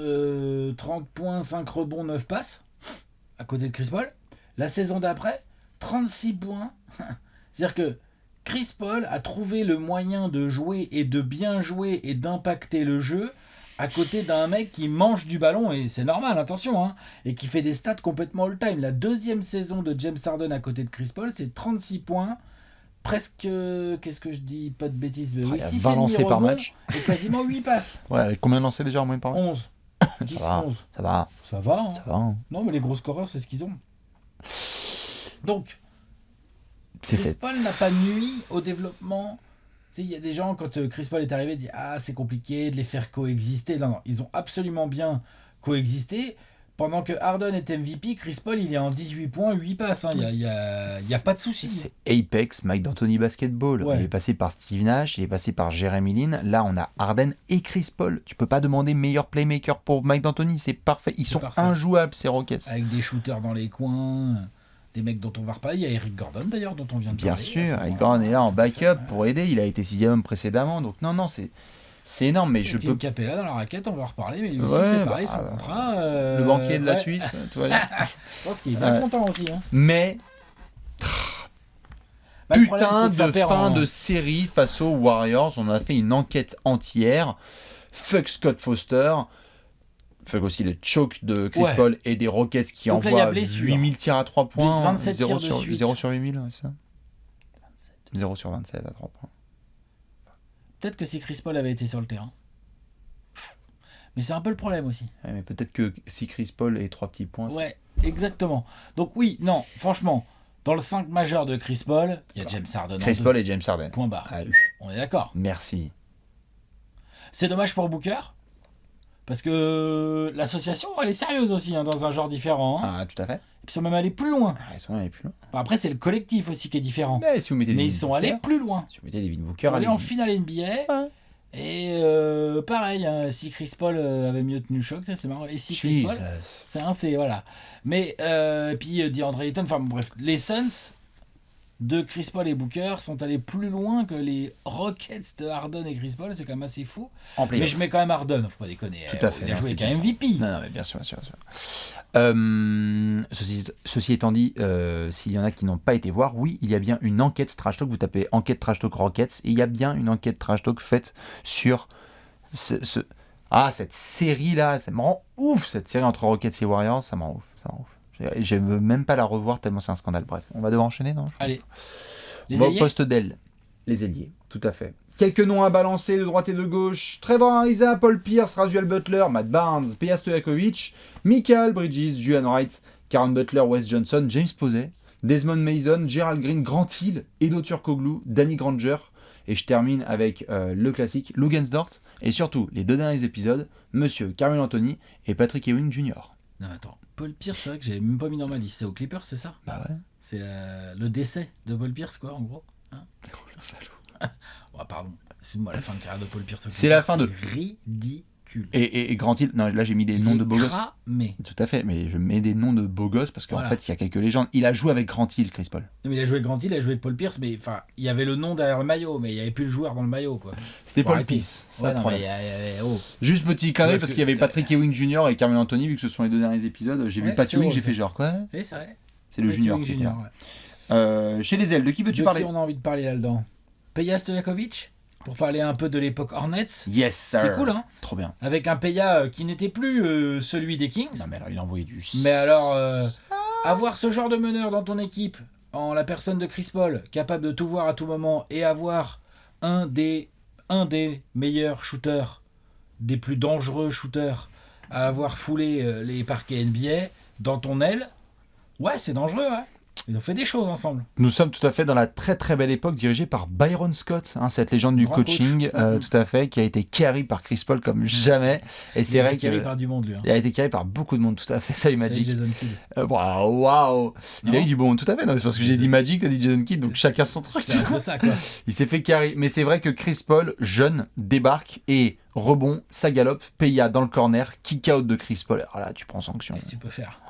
points, 5 rebonds, 9 passes, à côté de Chris Paul. La saison d'après, 36 points. C'est-à-dire que Chris Paul a trouvé le moyen de jouer et de bien jouer et d'impacter le jeu à côté d'un mec qui mange du ballon, et c'est normal, attention, hein, et qui fait des stats complètement all-time. La deuxième saison de James Harden à côté de Chris Paul, c'est 36 points. Presque, qu'est-ce que je dis, pas de bêtises, mais 6 lancés par match et quasiment 8 passes. Ouais, combien de lancés déjà en moyenne par match ? 11. 10, ça 11. Ça va. Ça va, hein. Ça va. Hein. Non, mais les gros scoreurs, c'est ce qu'ils ont. Donc, Chris Paul n'a pas nui au développement. Tu sais, il y a des gens, quand Chris Paul est arrivé, ils disent c'est compliqué de les faire coexister. Non, ils ont absolument bien coexisté. Pendant que Harden est MVP, Chris Paul il est en 18 points, 8 passes. Il n'y a pas de souci. C'est Apex Mike D'Antoni Basketball. Ouais. Il est passé par Steve Nash, il est passé par Jeremy Lin. Là, on a Harden et Chris Paul. Tu peux pas demander meilleur playmaker pour Mike D'Antoni. C'est parfait. Ils sont injouables, ces Rockets. Avec des shooters dans les coins, des mecs dont on va reparler. Il y a Eric Gordon d'ailleurs, dont on vient de parler. Bien sûr, Eric Gordon est là en backup pour aider. Il a été 6e précédemment. Donc non, c'est énorme, mais je peux. Capella dans la raquette, on va en reparler, mais lui aussi c'est pareil, son contrat. Le banquier de la Suisse, tu vois. Je pense qu'il est bien content aussi. Hein. Mais. Putain de fin de série face aux Warriors. On a fait une enquête entière. Fuck Scott Foster. Fuck aussi le choke de Chris Paul et des Rockets qui donc envoient 8000 tirs à 3 points. 27 0 tirs sur, 0 sur 8000, c'est ça 0 sur 27 à 3 points. Peut-être que si Chris Paul avait été sur le terrain. Mais c'est un peu le problème aussi. Ouais, mais peut-être que si Chris Paul est 3 petits points. Ouais, exactement. Donc oui, non, franchement, dans le 5 majeur de Chris Paul, il y a James Harden. Chris Paul et James Harden. Point barre. On est d'accord. Merci. C'est dommage pour Booker. Parce que l'association, elle est sérieuse aussi, dans un genre différent. Hein. Ah, tout à fait. Et puis ils sont même allés plus loin. Ils sont allés plus loin. Après, c'est le collectif aussi qui est différent. Mais si vous mettez ils sont allés plus loin. Si vous mettez Devin Booker, ils sont allés en finale NBA. Et pareil, si Chris Paul avait mieux tenu le choc, c'est marrant. Et si Chris Paul, c'est voilà. Mais puis DeAndre Ayton, enfin bref, les Suns de Chris Paul et Booker sont allés plus loin que les Rockets de Harden et Chris Paul, c'est quand même assez fou. Mais je mets quand même Harden, faut pas déconner. Tout à fait. Il a joué avec un MVP. Non, mais bien sûr. Ceci étant dit, s'il y en a qui n'ont pas été voir, oui, il y a bien une enquête Trash Talk. Vous tapez enquête Trash Talk Rockets et il y a bien une enquête Trash Talk faite sur cette série-là. Ça me rend ouf, cette série entre Rockets et Warriors. Ça me rend ouf. Je ne veux même pas la revoir tellement c'est un scandale. Bref, on va devoir enchaîner, non ? Allez. On va au poste d'aile. Les ailiers, tout à fait. Quelques noms à balancer de droite et de gauche. Trevor Ariza, Paul Pierce, Rasual Butler, Matt Barnes, Peja Stojakovic, Michael Bridges, Julian Wright, Karen Butler, Wes Johnson, James Posey, Desmond Mason, Gerald Green, Grant Hill, Edo Turkoglu, Danny Granger. Et je termine avec le classique Lugensdort. Et surtout, les 2 derniers épisodes, Monsieur Carmelo Anthony et Patrick Ewing Jr. Non, attends. Paul Pierce, c'est vrai que j'avais même pas mis dans ma liste. C'est aux Clippers, c'est ça ? Bah ouais. C'est le décès de Paul Pierce, quoi, en gros. Hein le salaud. Pardon. Excuse-moi, la fin de carrière de Paul Pierce. C'est la fin de. Ridicule. Et Grant Hill, non, là j'ai mis des noms de beaux gosses. Tout à fait, mais je mets des noms de beaux gosses parce qu'en fait il y a quelques légendes. Il a joué avec Grant Hill, Chris Paul. Non, mais il a joué avec Grant Hill, il a joué avec Paul Pierce, mais enfin, il y avait le nom derrière le maillot, mais il n'y avait plus le joueur dans le maillot, quoi. C'était Paul Pierce. Juste petit clin d'œil parce qu'il y avait Patrick Ewing Jr. et Carmelo Anthony, vu que ce sont les 2 derniers épisodes. J'ai vu Patrick Ewing, j'ai fait genre quoi ? Oui, c'est vrai. C'est le junior. Chez les ailes, de qui veux-tu parler ? De qui on a envie de parler là-dedans ? Peja Stojakovic ? Pour parler un peu de l'époque Hornets. Yes, sir. C'était cool, hein. Trop bien. Avec un Peja qui n'était plus celui des Kings. Non, mais alors il a envoyé du. Mais alors, avoir ce genre de meneur dans ton équipe, en la personne de Chris Paul, capable de tout voir à tout moment, et avoir un des meilleurs shooters, des plus dangereux shooters, à avoir foulé les parquets NBA dans ton aile, ouais, c'est dangereux, ouais. Ils ont fait des choses ensemble. Nous sommes tout à fait dans la très très belle époque dirigée par Byron Scott, cette légende du coaching, tout à fait, qui a été carry par Chris Paul comme jamais. Et c'est vrai qu'il a été carry par du monde, lui. Hein. Il a été carry par beaucoup de monde, tout à fait. Salut Magic. Jason Kidd. Waouh. Il a eu du bon monde, tout à fait. Non, c'est parce que j'ai dit Magic, t'as dit Jason Kidd, donc chacun son truc. C'est un peu ça, quoi. Il s'est fait carry. Mais c'est vrai que Chris Paul, jeune, débarque et rebond, ça galope, Peja dans le corner, kick out de Chris Paul. Alors là, tu prends sanction. Qu'est-ce que tu peux faire ?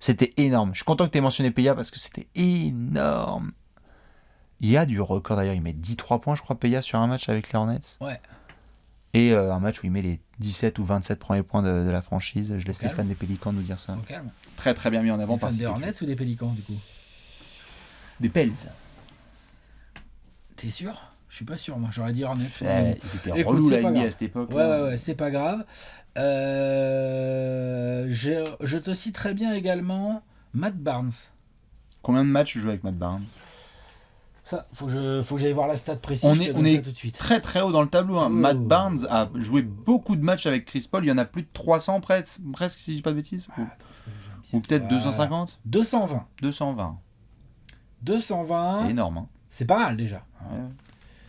C'était énorme. Je suis content que tu aies mentionné Peja parce que c'était énorme. Il y a du record d'ailleurs. Il met 13 points, je crois, Peja sur un match avec les Hornets. Ouais. Et un match où il met les 17 ou 27 premiers points de la franchise. Je laisse les fans des Pélicans nous dire ça. Au calme. Très très bien mis en avant par les fans des Hornets ou des Pélicans du coup ? Des Pels. T'es sûr ? Je suis pas sûr, moi. J'aurais dit Hornets. Ils étaient relous la NBA à cette époque. Ouais, c'est pas grave. Je te citerai bien également Matt Barnes. Combien de matchs tu joues avec Matt Barnes ? Ça, faut que j'aille voir la stat précise. On est tout de suite. très très haut dans le tableau. Hein. Matt Barnes a joué beaucoup de matchs avec Chris Paul. Il y en a plus de 300 presque, si je dis pas de bêtises. Ou peut-être 250 ? 220. 220. C'est énorme. Hein. C'est pas mal déjà. Ouais.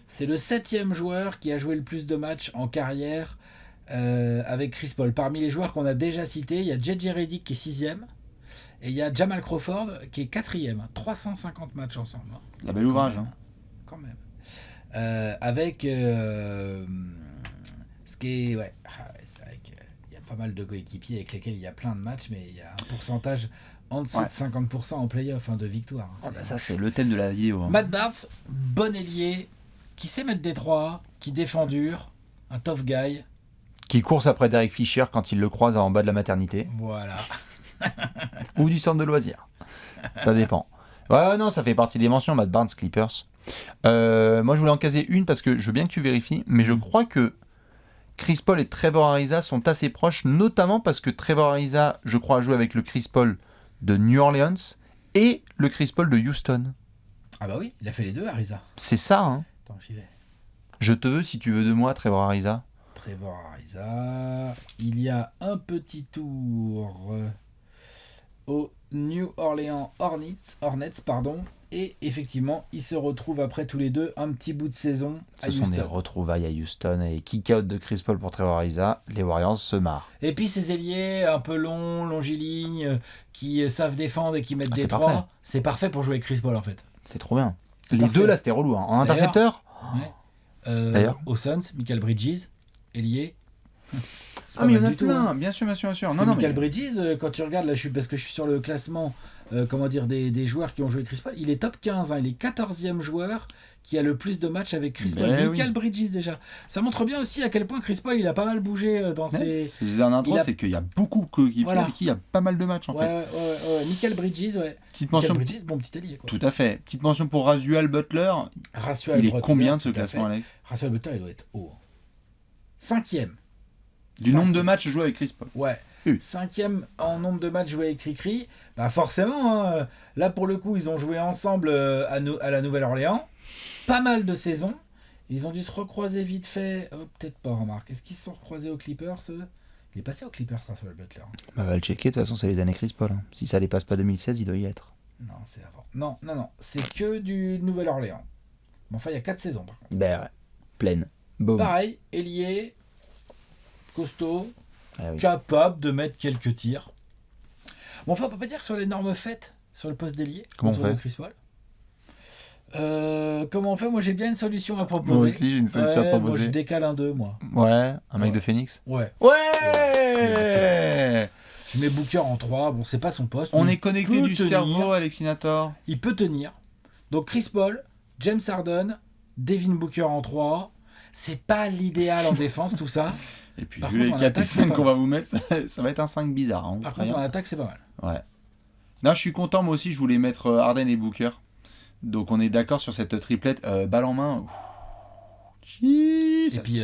C'est le 7e joueur qui a joué le plus de matchs en carrière avec Chris Paul. Parmi les joueurs qu'on a déjà cités, il y a J.J. Redick qui est 6e. Et il y a Jamal Crawford qui est 4e. 350 matchs ensemble. La bel ouvrage. Quand même. Avec ce qui est... Ouais, c'est vrai qu'il y a pas mal de coéquipiers avec lesquels il y a plein de matchs, mais il y a un pourcentage en dessous de 50% en play-off de victoire. Ça, c'est le thème de la vidéo. Matt Barnes, bon ailier, qui sait mettre des 3, qui défend dur, un tough guy. Qui course après Derek Fisher quand il le croise en bas de la maternité. Voilà. Ou du centre de loisirs. Ça dépend. Ouais, non, ça fait partie des mentions, Matt Barnes, Clippers. Moi, je voulais en caser une parce que je veux bien que tu vérifies, mais je crois que Chris Paul et Trevor Ariza sont assez proches, notamment parce que Trevor Ariza, je crois, a joué avec le Chris Paul de New Orleans et le Chris Paul de Houston. Ah bah oui, il a fait les deux, Ariza. C'est ça, hein. Attends, j'y vais. Je te veux si tu veux de moi, Trevor Ariza. Trevor Ariza. Il y a un petit tour au New Orleans Hornets, et effectivement, ils se retrouvent après tous les deux un petit bout de saison à Houston. Ce sont des retrouvailles à Houston et kick-out de Chris Paul pour Trevor Ariza. Les Warriors se marrent. Et puis ces ailiers un peu longs, longilignes, qui savent défendre et qui mettent des 3, c'est parfait pour jouer avec Chris Paul en fait. C'est trop bien. Les deux là, c'était relou. Hein. En intercepteur. D'ailleurs, aux Suns, Michael Bridges, ailier. Mais il y en a plein, bien sûr. Michael Bridges, quand tu regardes, là, parce que je suis sur le classement des joueurs qui ont joué Chris Paul, il est top 15, il est 14e joueur qui a le plus de matchs avec Chris Paul. Michael Bridges déjà. Ça montre bien aussi à quel point Chris Paul il a pas mal bougé dans ses... Ce que je disais en intro, c'est qu'il y a beaucoup de coéquipiers avec qui il y a pas mal de matchs en fait. Ouais. Michael Bridges, ouais. Petite mention... Michael Bridges, bon petit allié. Quoi. Tout à fait. Petite mention pour Rasual Butler. Il est combien de ce classement, Alex? Rasual Butler, il doit être haut. 5e. Du nombre de matchs joués avec Chris Paul. Ouais. 5e en nombre de matchs joués avec Cricri. Bah forcément, là pour le coup, ils ont joué ensemble à la Nouvelle-Orléans. Pas mal de saisons. Ils ont dû se recroiser vite fait. Peut-être pas, remarque. Est-ce qu'ils se sont recroisés aux Clippers Il est passé aux Clippers, Russell Butler. On va le checker. De toute façon, c'est les années Chris Paul. Si ça dépasse pas 2016, il doit y être. Non, c'est avant. Non. C'est que du Nouvelle-Orléans. Mais enfin, il y a 4 saisons par contre. Ben ouais. Pleine. Boom. Pareil, ailier, costaud, capable de mettre quelques tirs. Bon, enfin, on peut pas dire sur l'énorme fête sur le poste d'ailier. Comment on fait Chris Paul. Comment on fait? Moi, j'ai bien une solution à proposer. Moi aussi, j'ai une solution à proposer. Moi, je décale un 2, moi. Ouais, un mec de Phoenix. Ouais. Je mets Booker en 3. Bon, c'est pas son poste. On est connecté du cerveau, Alexinator. Il peut tenir. Donc, Chris Paul, James Harden, Devin Booker en 3. C'est pas l'idéal en défense, tout ça. Et puis, vu les 4 et 5 qu'on va vous mettre, ça va être un 5 bizarre. Hein, par contre, en attaque, c'est pas mal. Ouais. Non, je suis content. Moi aussi, je voulais mettre Harden et Booker. Donc, on est d'accord sur cette triplette. Balle en main. Et puis,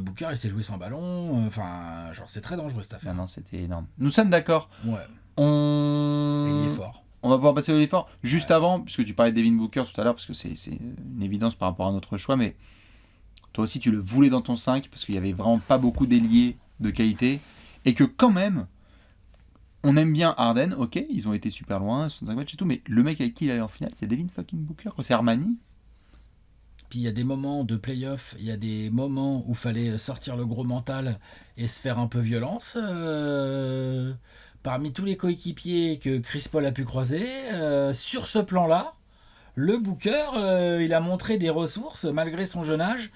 Booker, il s'est joué sans ballon. Enfin, genre, c'est très dangereux cette affaire. Non, c'était énorme. Nous sommes d'accord. Ouais. Il est fort. On va pouvoir passer au l'effort. Juste avant, puisque tu parlais de Devin Booker tout à l'heure, parce que c'est une évidence par rapport à notre choix, mais toi aussi, tu le voulais dans ton 5, parce qu'il n'y avait vraiment pas beaucoup d'ailiers de qualité, et que quand même, on aime bien Harden, ok, ils ont été super loin, 65 matchs et tout, mais le mec avec qui il allait en finale, c'est Devin fucking Booker, quoi. C'est Armani. Puis il y a des moments de play-off, il y a des moments où il fallait sortir le gros mental et se faire un peu violence. Parmi tous les coéquipiers que Chris Paul a pu croiser, sur ce plan-là, le Booker, il a montré des ressources, malgré son jeune âge,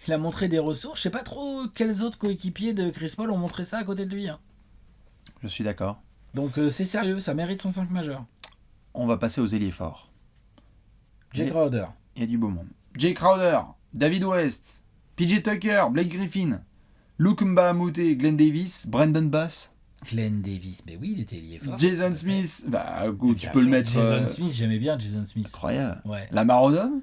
il a montré des ressources. Je sais pas trop quels autres coéquipiers de Chris Paul ont montré ça à côté de lui. Hein. Je suis d'accord. Donc c'est sérieux, ça mérite son 5 majeur. On va passer aux ailiers forts. Jay Crowder. Il y a du beau monde. Jay Crowder, David West, PJ Tucker, Blake Griffin, Luke Mbamute, Glenn Davis, Brandon Bass. Glenn Davis, mais oui, il était lié fort. Jason Smith, tu peux le mettre. Jason Smith, j'aimais bien Jason Smith. Incroyable. Ouais. Lamar Odom,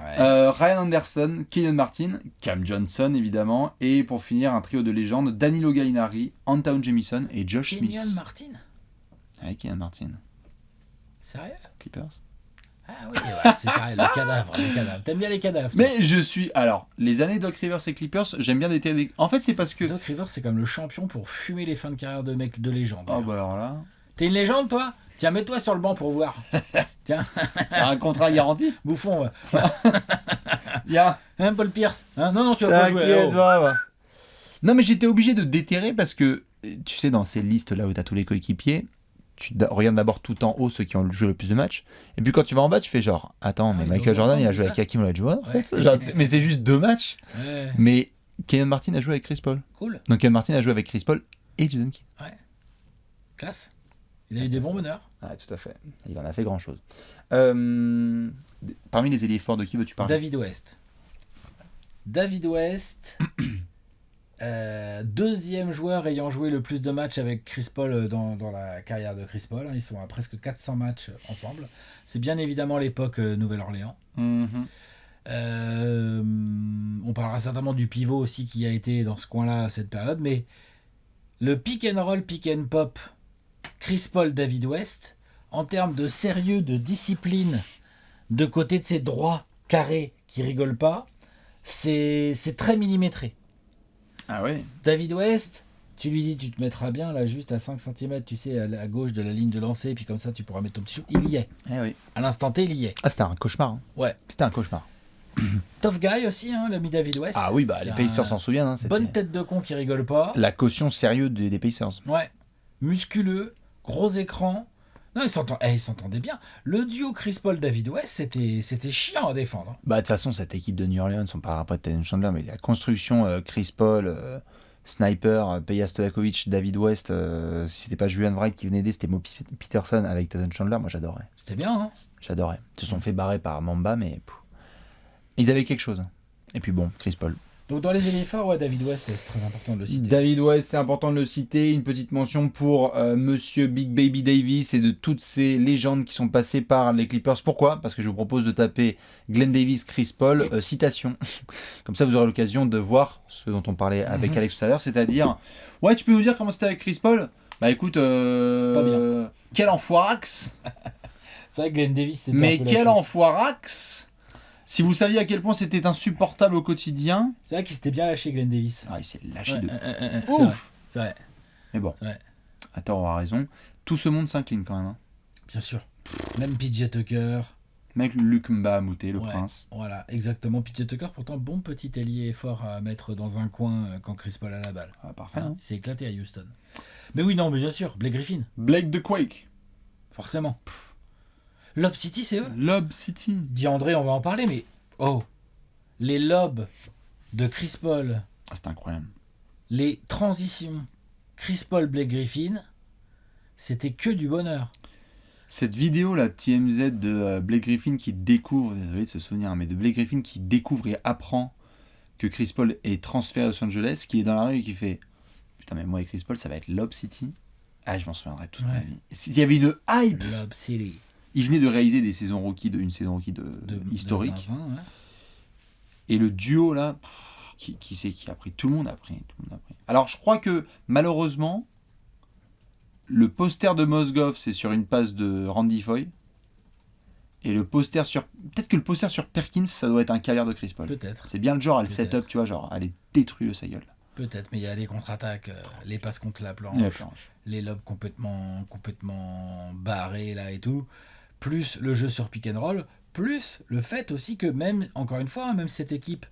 ouais. Ryan Anderson, Kenan Martin, Cam Johnson évidemment, et pour finir un trio de légendes, Danilo Gallinari, Antawn Jamison et Josh Smith. Kenan Martin. Ouais, Kenan Martin. Sérieux? Clippers. Ah oui, ouais, c'est pareil, le cadavre. T'aimes bien les cadavres. Mais je suis... Alors, les années Doc Rivers et Clippers, j'aime bien des... En fait, c'est parce que... Doc Rivers, c'est comme le champion pour fumer les fins de carrière de mecs de légende. Oh, bah alors là... T'es une légende, toi? Tiens, mets-toi sur le banc pour voir. Tiens. Un contrat garanti. Bouffon. Il y a. Hein, Paul Pierce. Hein, non, tu vas pas jouer. Non, mais j'étais obligé de déterrer parce que, tu sais, dans ces listes-là où tu as tous les coéquipiers, tu regardes d'abord tout en haut ceux qui ont joué le plus de matchs. Et puis quand tu vas en bas, tu fais genre, attends, mais Michael Jordan, il a joué avec Hakeem Olajuwon, en fait. Genre, mais c'est juste 2 matchs. Ouais. Mais Kenyon Martin a joué avec Chris Paul. Cool. Donc Kenyon Martin a joué avec Chris Paul et Jason Kidd. Ouais. Classe. Il a eu des bons bonheurs. Ah, tout à fait. Il en a fait grand-chose. Parmi les ailiers forts, de qui veux-tu parler ? David West, deuxième joueur ayant joué le plus de matchs avec Chris Paul dans la carrière de Chris Paul. Ils sont à presque 400 matchs ensemble. C'est bien évidemment l'époque Nouvelle-Orléans. On parlera certainement du pivot aussi qui a été dans ce coin-là à cette période. Mais le pick and roll, pick and pop, Chris Paul, David West, en termes de sérieux, de discipline, de côté de ses droits carrés qui rigolent pas, c'est très millimétré. Ah oui. David West, tu lui dis tu te mettras bien là juste à 5 cm, tu sais, à gauche de la ligne de lancer, puis comme ça tu pourras mettre ton petit shoot. Il y est. Eh oui. À l'instant T, il y est. Ah, c'était un cauchemar. Hein. Ouais. C'était un cauchemar. Tough guy aussi, hein, l'ami David West. Ah oui, bah les Pacers s'en souviennent. Hein, bonne tête de con qui rigole pas. La caution sérieuse des Pacers. Ouais. Musculeux, gros écran. Non, ils s'entendaient bien. Le duo Chris Paul-David West, c'était chiant à défendre. Bah de toute façon, cette équipe de New Orleans, on parlera après de Tyson Chandler, mais la construction Chris Paul, Sniper, Peja Stojakovic, David West, si c'était pas Julian Wright qui venait aider, c'était Mo Peterson avec Tyson Chandler, moi j'adorais. C'était bien, hein. J'adorais. Ils se sont fait barrer par Mamba, mais ils avaient quelque chose. Et puis bon, Chris Paul. Donc dans les ailiers forts, ouais, David West, c'est très important de le citer. David West, c'est important de le citer. Une petite mention pour Monsieur Big Baby Davis et de toutes ces légendes qui sont passées par les Clippers. Pourquoi ? Parce que je vous propose de taper Glenn Davis, Chris Paul, citation. Comme ça, vous aurez l'occasion de voir ce dont on parlait avec Alex tout à l'heure, c'est-à-dire, ouais, tu peux nous dire comment c'était avec Chris Paul ? Bah écoute, pas bien. Quel enfoirax ! C'est vrai que Glenn Davis, c'était mais quel enfoirax ! Si vous saviez à quel point c'était insupportable au quotidien. C'est vrai qu'il s'était bien lâché, Glenn Davis. Ah, il s'est lâché de ouf. C'est vrai. Mais bon, attends, on a raison. Tout ce monde s'incline quand même. Hein. Bien sûr. Même PJ Tucker. Mec, Luc Mbah-a-Moute, le prince. Voilà, exactement. PJ Tucker, pourtant, bon petit ailier fort à mettre dans un coin quand Chris Paul a la balle. Ah, parfait. Hein. Il s'est éclaté à Houston. Mais oui, non, mais bien sûr. Blake Griffin. Blake the Quake. Forcément. Lob City, c'est eux. Lob City. Dit André, on va en parler, mais les lobs de Chris Paul. Ah, c'est incroyable. Les transitions Chris Paul, Blake Griffin, c'était que du bonheur. Cette vidéo là, TMZ de Blake Griffin qui découvre, désolé de se souvenir, mais de Blake Griffin qui découvre et apprend que Chris Paul est transféré à Los Angeles, qui est dans la rue et qui fait putain, mais moi et Chris Paul, ça va être Lob City. Ah, je m'en souviendrai toute ma vie. Il y avait une hype. Lob City. Il venait de réaliser une saison rookie de historique. De Zinzin, ouais. Et le duo là, qui c'est qui a pris ? Tout le monde a pris. Alors je crois que malheureusement, le poster de Mozgov c'est sur une passe de Randy Foy. Et peut-être que le poster sur Perkins, ça doit être un caviar de Chris Paul. Peut-être. C'est bien le genre, elle set-up, tu vois, genre, elle est détruite de sa gueule. Peut-être, mais il y a les contre-attaques, les passes contre la planche, les lobes complètement barrés là et tout, plus le jeu sur pick and roll, plus le fait aussi que même, encore une fois, même cette équipe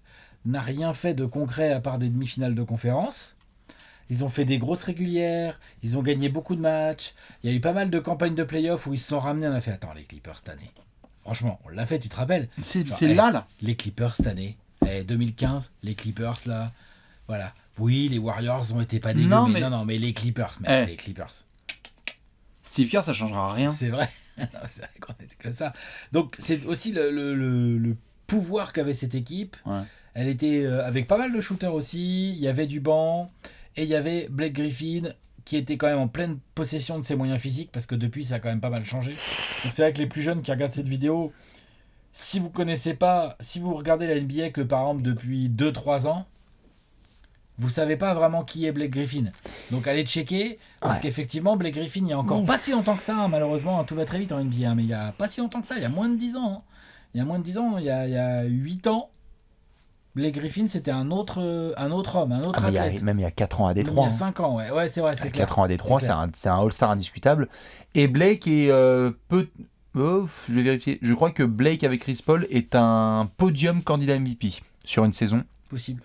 n'a rien fait de concret à part des demi-finales de conférence. Ils ont fait des grosses régulières, ils ont gagné beaucoup de matchs, il y a eu pas mal de campagnes de playoffs où ils se sont ramenés, on a fait, attends, les Clippers cette année, franchement, on l'a fait, tu te rappelles ? C'est là. Les Clippers cette année, 2015, les Clippers là, voilà. Oui, les Warriors ont été pas dégueux, non, mais les Clippers, les Clippers. Steve Kerr, ça changera rien. C'est vrai. Non, c'est vrai qu'on était comme ça. Donc, c'est aussi le pouvoir qu'avait cette équipe. Ouais. Elle était avec pas mal de shooters aussi. Il y avait du banc. Et il y avait Blake Griffin qui était quand même en pleine possession de ses moyens physiques parce que depuis, ça a quand même pas mal changé. Donc, c'est vrai que les plus jeunes qui regardent cette vidéo, si vous connaissez pas, si vous regardez la NBA que par exemple depuis 2-3 ans, vous savez pas vraiment qui est Blake Griffin. Donc allez checker, parce qu'effectivement, Blake Griffin, il y a encore pas si longtemps que ça, malheureusement, tout va très vite en NBA, mais il y a pas si longtemps que ça, il y a moins de 10 ans. Il y a 8 ans, Blake Griffin, c'était un autre homme, un autre athlète. Même il y a 4 ans à Détroit. Il y a 5 ans, ouais, c'est vrai, c'est clair. 4 ans à Détroit, c'est un All-Star indiscutable. Et Blake est je vais vérifier. Je crois que Blake avec Chris Paul est un podium candidat MVP sur une saison. Possible.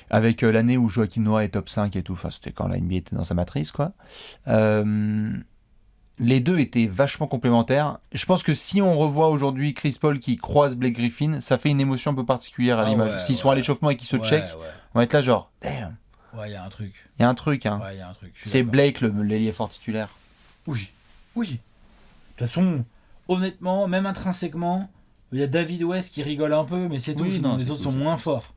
Avec l'année où Joachim Noah est top 5 et tout. Enfin, c'était quand la NBA était dans sa matrice, quoi. Les deux étaient vachement complémentaires. Je pense que si on revoit aujourd'hui Chris Paul qui croise Blake Griffin, ça fait une émotion un peu particulière à l'image. S'ils sont à l'échauffement et qu'ils se checkent, on va être là genre, damn. Ouais, il y a un truc. Il y a un truc, hein. Ouais, il y a un truc. C'est Blake, l'ailier fort titulaire. Oui. De toute façon, honnêtement, même intrinsèquement, il y a David West qui rigole un peu, mais c'est tout. Sinon, les autres sont moins forts.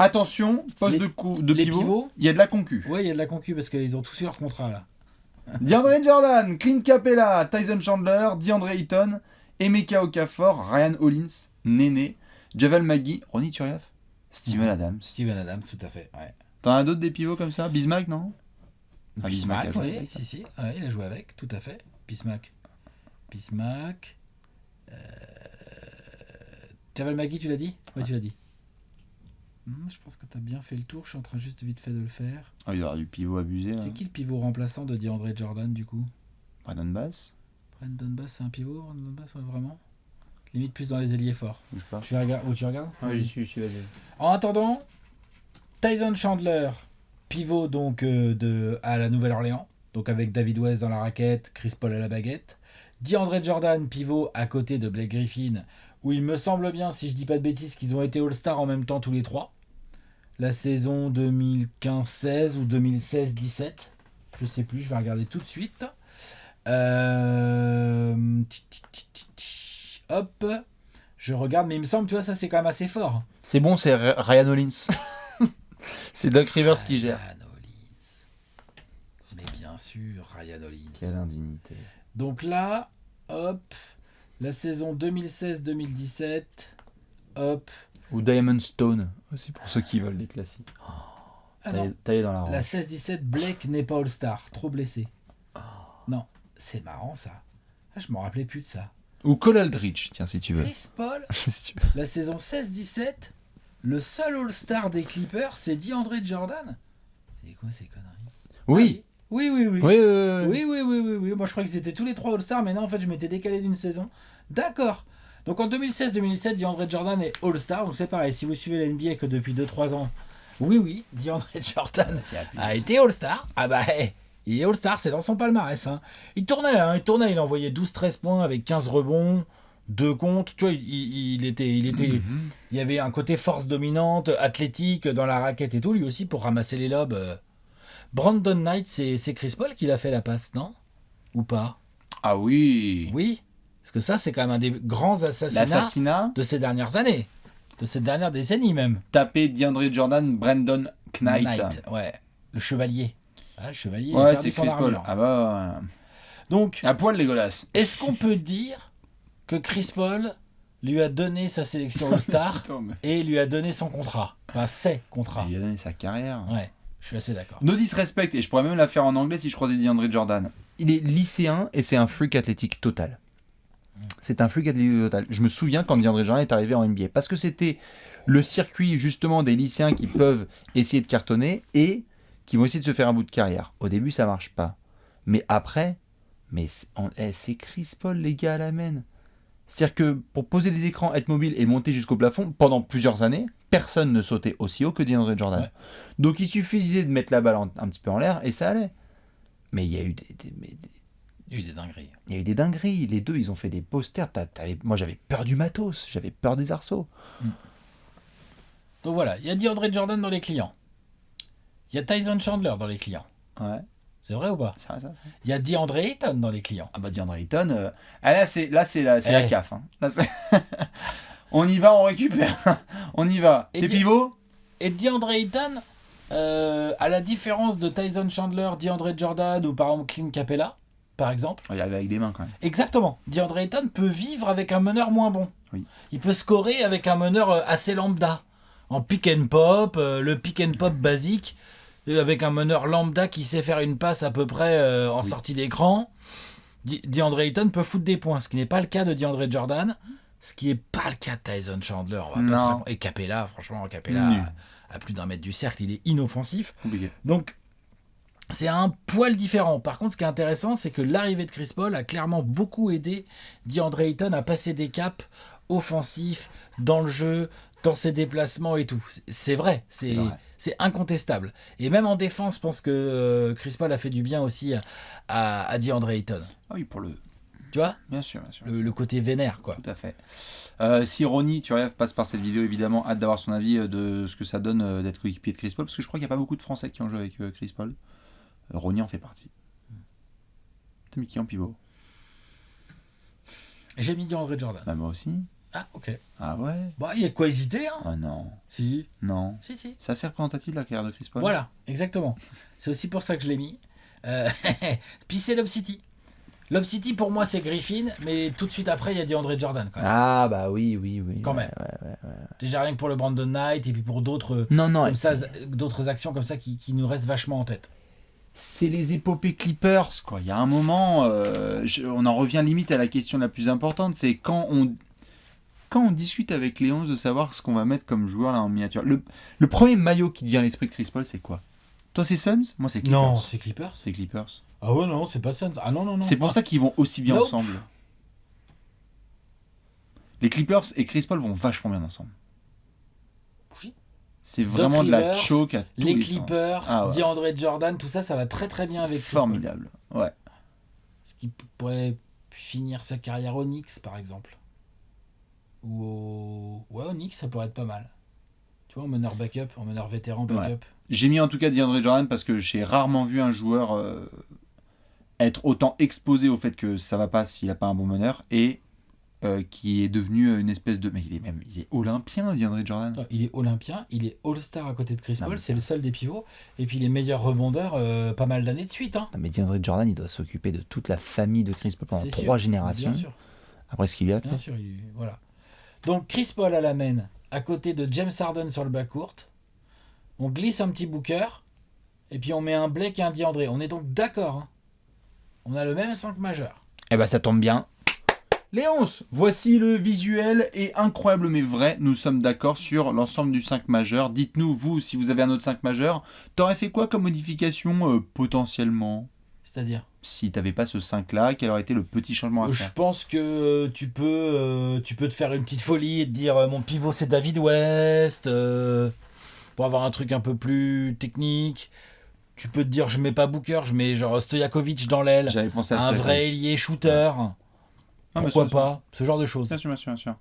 Attention, poste de pivot. Il y a de la concu. Oui, il y a de la concu parce qu'ils ont tous eu leur contrat là. DeAndre Jordan, Clint Capella, Tyson Chandler, DeAndre Ayton, Emeka Okafor, Ryan Hollins, Néné, Javel McGee, Ronny Turiaf, Steven Adams. Steven Adams, tout à fait. Ouais. T'en as d'autres des pivots comme ça? Bismack, non? Bismack, oui, si. Ouais, il a joué avec, tout à fait. Bismack. Javel McGee, tu l'as dit? Oui, tu l'as dit. Je pense que tu as bien fait le tour, je suis en train juste vite fait de le faire. Il y aura du pivot abusé. C'est qui le pivot remplaçant de DeAndre Jordan du coup? Brandon Bass, c'est un pivot, Brandon Bass, vraiment? Limite plus dans les ailiers forts. Bouge pas. Tu regardes? Oh, tu regardes? Oui, j'y suis, vas-y. En attendant, Tyson Chandler, pivot donc à la Nouvelle-Orléans, donc avec David West dans la raquette, Chris Paul à la baguette. DeAndre Jordan, pivot à côté de Blake Griffin, où il me semble bien, si je dis pas de bêtises, qu'ils ont été All-Star en même temps tous les trois. La saison 2015-16 ou 2016-17. Je sais plus, je vais regarder tout de suite. Hop. Je regarde, mais il me semble, tu vois, ça c'est quand même assez fort. C'est bon, c'est Ryan Hollins. C'est Doc Rivers qui gère. Ryan Hollins. Mais bien sûr, Ryan Hollins. Quelle indignité. Donc là, hop. La saison 2016-2017. Hop. Ou Diamond Stone, aussi pour ceux qui veulent les classiques. Taillé dans la range. La 16-17, Blake n'est pas All-Star, trop blessé. Non, c'est marrant ça. Je m'en rappelais plus de ça. Ou Cole Aldridge, tiens, si tu veux. Chris Paul, si tu veux. La saison 16-17, le seul All-Star des Clippers, c'est DeAndre Jordan. C'est quoi ces conneries? Oui. Oui. Oui. Moi, je croyais qu'ils étaient tous les trois All-Star, mais non, en fait, je m'étais décalé d'une saison. D'accord. Donc en 2016-2017, DeAndre Jordan est All-Star. Donc c'est pareil, si vous suivez la NBA que depuis 2-3 ans, oui, DeAndre Jordan a été All-Star. Ah bah, il est All-Star, c'est dans son palmarès. Hein. Il tournait, il envoyait 12-13 points avec 15 rebonds, 2 comptes. Tu vois, il y avait un côté force dominante, athlétique dans la raquette et tout, lui aussi pour ramasser les lobes. Brandon Knight, c'est Chris Paul qui l'a fait la passe, non? Ou pas? Ah oui. Oui. Parce que ça, c'est quand même un des grands assassinats de ces dernières années. De cette dernière décennie même. Taper DeAndre Jordan, Brandon Knight. Ouais. Le chevalier. Ah, le chevalier. Ouais, c'est Chris Paul. Ah bah. Donc. À poil Legolas. Est-ce qu'on peut dire que Chris Paul lui a donné sa sélection All-Star et lui a donné son contrat? Enfin, ses contrats. Il lui a donné sa carrière. Ouais. Je suis assez d'accord. No disrespect, et je pourrais même la faire en anglais si je croisais DeAndre Jordan. Il est lycéen et c'est un freak athlétique total. C'est un freak athlétique total. Je me souviens quand DeAndre Jordan est arrivé en NBA. Parce que c'était le circuit justement des lycéens qui peuvent essayer de cartonner et qui vont essayer de se faire un bout de carrière. Au début, ça marche pas. Mais après, c'est Chris Paul, les gars, à la main. C'est-à-dire que pour poser des écrans, être mobile et monter jusqu'au plafond, pendant plusieurs années, personne ne sautait aussi haut que DeAndre Jordan. Ouais. Donc il suffisait de mettre la balle un petit peu en l'air et ça allait. Mais il y a eu il y a eu des dingueries. Il y a eu des dingueries. Les deux, ils ont fait des posters. Moi, j'avais peur du matos. J'avais peur des arceaux. Donc voilà, il y a DeAndre Jordan dans les clients. Il y a Tyson Chandler dans les clients. Ouais. C'est vrai ou pas? C'est vrai, ça. Il y a DeAndre Ayton dans les clients. Ah bah DeAndre Ayton, là c'est la CAF. Hein. Là, on y va, on récupère. On y va. T'es pivot? Et DeAndre Ayton, à la différence de Tyson Chandler, DeAndre Jordan ou par exemple Clint Capella, par exemple. Il arrive avec des mains quand même. Exactement. DeAndre Ayton peut vivre avec un meneur moins bon. Oui. Il peut scorer avec un meneur assez lambda. En pick and pop, le pick and pop basique, avec un meneur lambda qui sait faire une passe à peu près sortie d'écran. DeAndre Ayton peut foutre des points, ce qui n'est pas le cas de DeAndre Jordan, Ce qui n'est pas le cas de Tyson Chandler. On va pas se raconter. Et Capella, franchement, à plus d'1 mètre du cercle, il est inoffensif. Compliqué. Donc, c'est un poil différent. Par contre, ce qui est intéressant, c'est que l'arrivée de Chris Paul a clairement beaucoup aidé DeAndre Ayton à passer des caps offensifs dans le jeu, dans ses déplacements et tout. C'est vrai, c'est incontestable. Et même en défense, je pense que Chris Paul a fait du bien aussi à DeAndre Ayton. Ah oui, pour le... Tu vois ? Bien sûr, bien sûr. Le côté vénère, quoi. Tout à fait. Si Ronnie Turiaf passe par cette vidéo, évidemment, hâte d'avoir son avis de ce que ça donne d'être coéquipier de Chris Paul, parce que je crois qu'il n'y a pas beaucoup de Français qui ont joué avec Chris Paul. Ronnie en fait partie. T'as mis qui en pivot ? J'ai mis DeAndre Jordan. Bah moi aussi. Ah, ok. Ah ouais ? Bah, il y a quoi hésiter, hein ? Ah non. Si. Non. Si. C'est assez représentatif de la carrière de Chris Paul. Voilà, exactement. C'est aussi pour ça que je l'ai mis. Puis c'est Lob City. Lob City, pour moi, c'est Griffin, mais tout de suite après, il y a DeAndre Jordan, quand même. Ah bah oui. Quand même. Ouais. Déjà rien que pour le Brandon Knight, et puis pour d'autres comme ça, d'autres actions comme ça qui nous restent vachement en tête. C'est les épopées Clippers, quoi. Il y a un moment, on en revient limite à la question la plus importante, c'est quand on discute avec les 11 de savoir ce qu'on va mettre comme joueur là en miniature. Le premier maillot qui devient à l'esprit de Chris Paul, c'est quoi ? Toi, c'est Suns ? Moi, c'est Clippers. Non, c'est Clippers. C'est Clippers. Ah ouais, non, c'est pas Suns. Ah non. C'est pour ça qu'ils vont aussi bien ensemble. Les Clippers et Chris Paul vont vachement bien ensemble. Oui. C'est vraiment de la choke à tous les Clippers, sens. DeAndre Jordan, tout ça, ça va très très bien avec Chris formidable. Paul. Ouais. Ce qui pourrait finir sa carrière au Knicks, par exemple. Ou au Knicks, ça pourrait être pas mal. Tu vois, en meneur backup, en meneur vétéran backup. Ouais. J'ai mis en tout cas DeAndre Jordan parce que j'ai rarement vu un joueur être autant exposé au fait que ça va pas s'il n'a pas un bon meneur et qui est devenu une espèce de... Mais il est olympien, DeAndre Jordan. Non, il est olympien, il est all-star à côté de Chris Paul, c'est le seul des pivots. Et puis il est meilleur rebondeur pas mal d'années de suite. Hein. Non, mais DeAndre Jordan, il doit s'occuper de toute la famille de Chris Paul pendant 3 générations. Bien sûr. Après ce qu'il lui a fait. Bien sûr, voilà. Donc Chris Paul à la main, à côté de James Harden sur le backcourt. On glisse un petit Booker, et puis on met un Blake et un DeAndre. On est donc d'accord. Hein. On a le même 5 majeur. Eh ben ça tombe bien. Léonce, voici le visuel et incroyable mais vrai, nous sommes d'accord sur l'ensemble du 5 majeur. Dites-nous, vous, si vous avez un autre 5 majeur, t'aurais fait quoi comme modification potentiellement ? C'est-à-dire ? Si t'avais pas ce 5-là, quel aurait été le petit changement à faire ? Je pense que tu peux te faire une petite folie et te dire mon pivot c'est David West, pour avoir un truc un peu plus technique. Tu peux te dire je mets pas Booker, je mets genre Stojakovic dans l'aile, j'avais pensé à un vrai ailier shooter. Pourquoi pas ? Ce genre de choses. Bien sûr.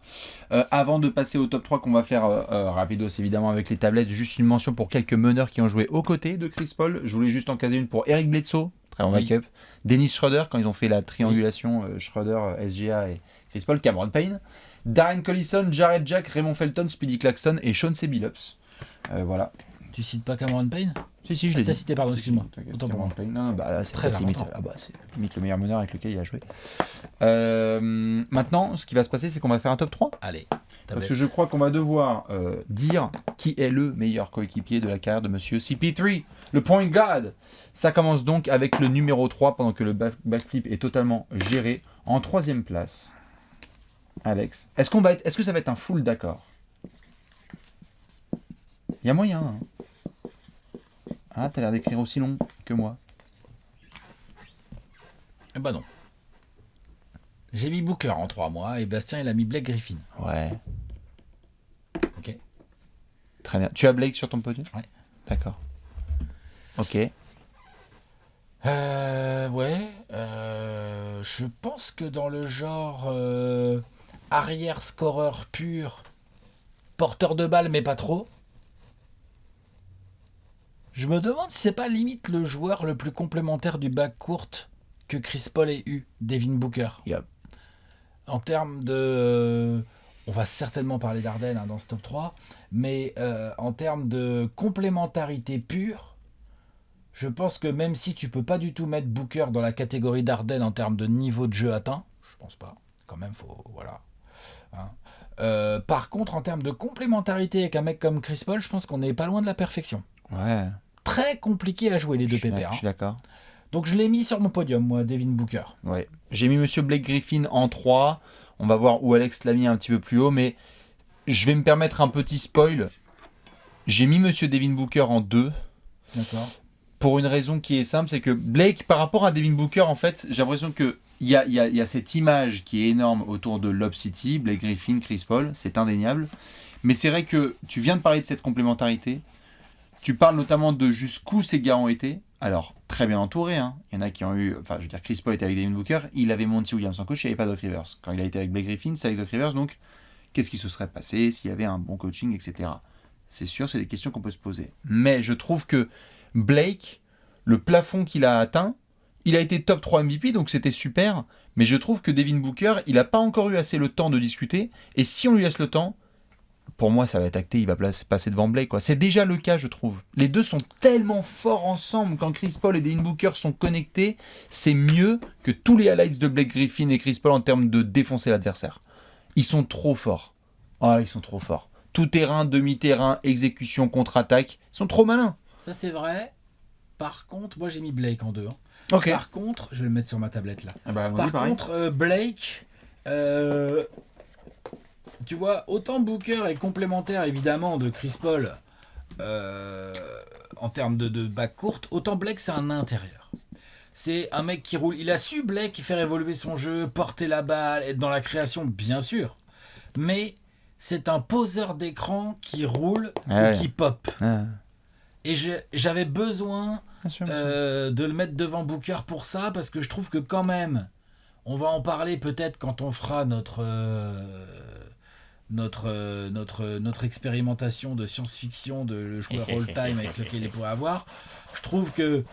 Avant de passer au top 3 qu'on va faire rapidos évidemment avec les tablettes, juste une mention pour quelques meneurs qui ont joué aux côtés de Chris Paul. Je voulais juste en caser une pour Eric Bledsoe, très bon backup. Dennis Schroeder, quand ils ont fait la triangulation Schroeder, SGA et Chris Paul. Cameron Payne. Darren Collison, Jared Jack, Raymond Felton, Speedy Claxton et Chauncey Billups. Voilà. Tu cites pas Cameron Payne ? Si, je l'ai dit. Cité, pardon, excuse-moi. Autant pour moi. Non, bah là, c'est très limite. C'est limite le meilleur meneur avec lequel il a joué. Maintenant, ce qui va se passer, c'est qu'on va faire un top 3. Allez. Parce que je crois qu'on va devoir dire qui est le meilleur coéquipier de la carrière de Monsieur CP3, le point guard. Ça commence donc avec le numéro 3, pendant que le backflip est totalement géré. En 3e place, Alex. Est-ce que ça va être un full d'accord ? Il y a moyen. Hein. Ah, t'as l'air d'écrire aussi long que moi. Eh ben non. J'ai mis Booker en 3 mois et Bastien il a mis Blake Griffin. Ouais. Ok. Très bien. Tu as Blake sur ton podium ? Ouais. D'accord. Ok. Je pense que dans le genre arrière scoreur pur, porteur de balle mais pas trop. Je me demande si c'est pas limite le joueur le plus complémentaire du backcourt que Chris Paul ait eu, Devin Booker. Yep. En termes de... On va certainement parler d'Harden dans ce top 3, mais en termes de complémentarité pure, je pense que même si tu peux pas du tout mettre Booker dans la catégorie d'Harden en termes de niveau de jeu atteint, je pense pas, quand même, faut... Voilà. Hein. Par contre, en termes de complémentarité avec un mec comme Chris Paul, je pense qu'on n'est pas loin de la perfection. Ouais. Très compliqué à jouer les deux pépères. Je suis d'accord. Donc je l'ai mis sur mon podium, moi, Devin Booker. Ouais. J'ai mis Monsieur Blake Griffin en 3. On va voir où Alex l'a mis un petit peu plus haut, mais je vais me permettre un petit spoil. J'ai mis Monsieur Devin Booker en 2. D'accord. Pour une raison qui est simple, c'est que Blake, par rapport à Devin Booker, en fait, j'ai l'impression qu'il y a cette image qui est énorme autour de Lob City, Blake Griffin, Chris Paul, c'est indéniable. Mais c'est vrai que tu viens de parler de cette complémentarité. Tu parles notamment de jusqu'où ces gars ont été. Alors, très bien entourés. Hein. Il y en a qui ont eu... Enfin, je veux dire, Chris Paul était avec Devin Booker. Il avait Monty Williams en coach, il n'y avait pas Doc Rivers. Quand il a été avec Blake Griffin, c'est avec Doc Rivers. Donc, qu'est-ce qui se serait passé s'il y avait un bon coaching, etc. C'est sûr, c'est des questions qu'on peut se poser. Mais je trouve que Blake, le plafond qu'il a atteint, il a été top 3 MVP, donc c'était super. Mais je trouve que Devin Booker, il n'a pas encore eu assez le temps de discuter. Et si on lui laisse le temps, pour moi, ça va être acté, il va passer devant Blake, quoi. C'est déjà le cas, je trouve. Les deux sont tellement forts ensemble. Quand Chris Paul et Devin Booker sont connectés, c'est mieux que tous les highlights de Blake Griffin et Chris Paul en termes de défoncer l'adversaire. Ils sont trop forts. Ah, ils sont trop forts. Tout terrain, demi-terrain, exécution, contre-attaque. Ils sont trop malins. Ça, c'est vrai. Par contre, moi, j'ai mis Blake en 2. Hein. Ok. Par contre, je vais le mettre sur ma tablette, là. Ah bah, Par contre, Blake... tu vois, autant Booker est complémentaire évidemment de Chris Paul en termes de back courte, autant Blake c'est un intérieur. C'est un mec qui roule. Il a su, Blake, faire évoluer son jeu, porter la balle, être dans la création, bien sûr. Mais c'est un poseur d'écran qui roule ou qui pop. Et j'avais besoin de le mettre devant Booker pour ça, parce que je trouve que quand même, on va en parler peut-être quand on fera notre expérimentation de science-fiction de le joueur all-time avec lequel il pourrait avoir. Je trouve que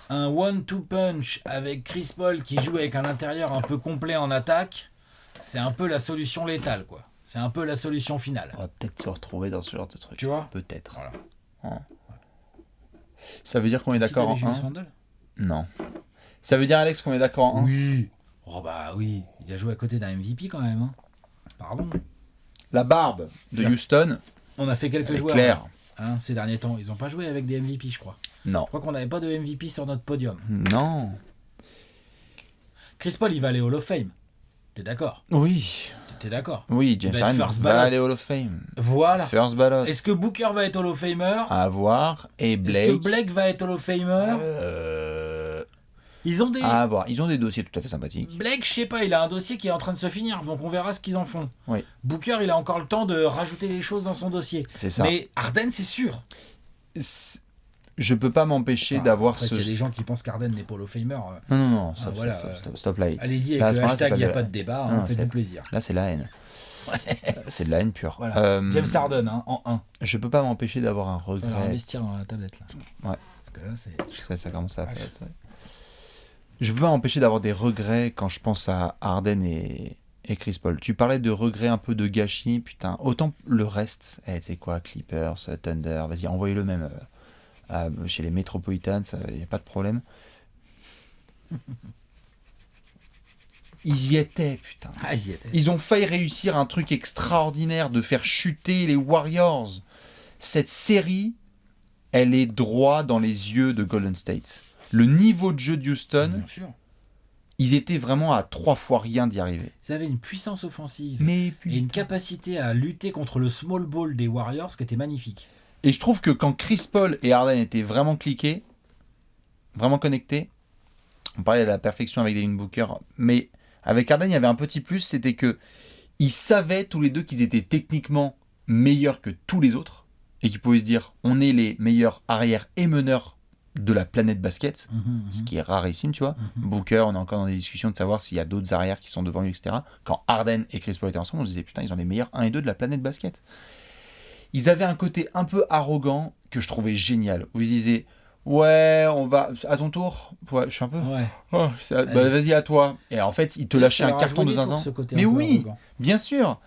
un one-two punch avec Chris Paul qui joue avec un intérieur un peu complet en attaque, c'est un peu la solution létale, quoi. C'est un peu la solution finale. On va peut-être se retrouver dans ce genre de truc. Tu vois ? Peut-être. Voilà. Oh. Ça veut dire qu'on est d'accord en 1 ? Randle ? Non. Ça veut dire, Alex, qu'on est d'accord en 1 ? Oui. Oh bah oui. Il a joué à côté d'un MVP quand même. Hein. Pardon. La barbe de Houston. On a fait quelques joueurs. Claire. Hein, ces derniers temps. Ils n'ont pas joué avec des MVP, je crois. Non. Je crois qu'on n'avait pas de MVP sur notre podium. Non. Chris Paul, il va aller au Hall of Fame. T'es d'accord ? Oui. T'es d'accord ? Oui, James Harden va aller au Hall of Fame. Voilà. First ballot. Est-ce que Booker va être Hall of Famer ? À voir. Et Blake. Est-ce que Blake va être Hall of Famer ? Ils ont des... À voir. Ils ont des dossiers tout à fait sympathiques. Blake, je sais pas, il a un dossier qui est en train de se finir, donc on verra ce qu'ils en font. Oui. Booker, il a encore le temps de rajouter des choses dans son dossier. C'est ça. Mais Harden, c'est sûr. Je peux pas m'empêcher d'avoir après, ce... Il y a des gens qui pensent qu'Harden n'est pas Hall of Famer. Non. Stop là. Allez-y, avec le hashtag, il n'y a pas de débat, on fait du plaisir. Là, c'est la haine. C'est de la haine pure. Voilà. James Harden, en 1. Je peux pas m'empêcher d'avoir un regret. On va investir dans la tablette, là. Ouais. Parce que là, c'est... Ça commence à faire... Je peux pas m'empêcher d'avoir des regrets quand je pense à Harden et Chris Paul. Tu parlais de regrets un peu de gâchis, putain. Autant le reste, tu sais quoi, Clippers, Thunder, vas-y, envoyez-le même chez les Metropolitans, il n'y a pas de problème. Ils y étaient, putain. Ils y étaient. Ils ont failli réussir un truc extraordinaire de faire chuter les Warriors. Cette série, elle est droit dans les yeux de Golden State. Le niveau de jeu de Houston, bien sûr. Ils étaient vraiment à 3 fois rien d'y arriver. Ils avaient une puissance offensive et une capacité à lutter contre le small ball des Warriors qui était magnifique. Et je trouve que quand Chris Paul et Harden étaient vraiment cliqués, vraiment connectés, on parlait de la perfection avec Devin Booker, mais avec Harden, il y avait un petit plus, c'était que ils savaient tous les deux qu'ils étaient techniquement meilleurs que tous les autres et qu'ils pouvaient se dire on est les meilleurs arrières et meneurs de la planète basket, ce qui est rarissime, tu vois. Booker, on est encore dans des discussions de savoir s'il y a d'autres arrières qui sont devant lui, etc. Quand Harden et Chris Paul étaient ensemble, on se disait putain, ils ont les meilleurs 1 et 2 de la planète basket. Ils avaient un côté un peu arrogant que je trouvais génial, où ils disaient ouais, on va à ton tour. Ouais, je suis un peu. Ouais. Oh, vas-y à toi. Et en fait, ils te lâchaient un carton de zinzin. Mais oui, arrogant. Bien sûr.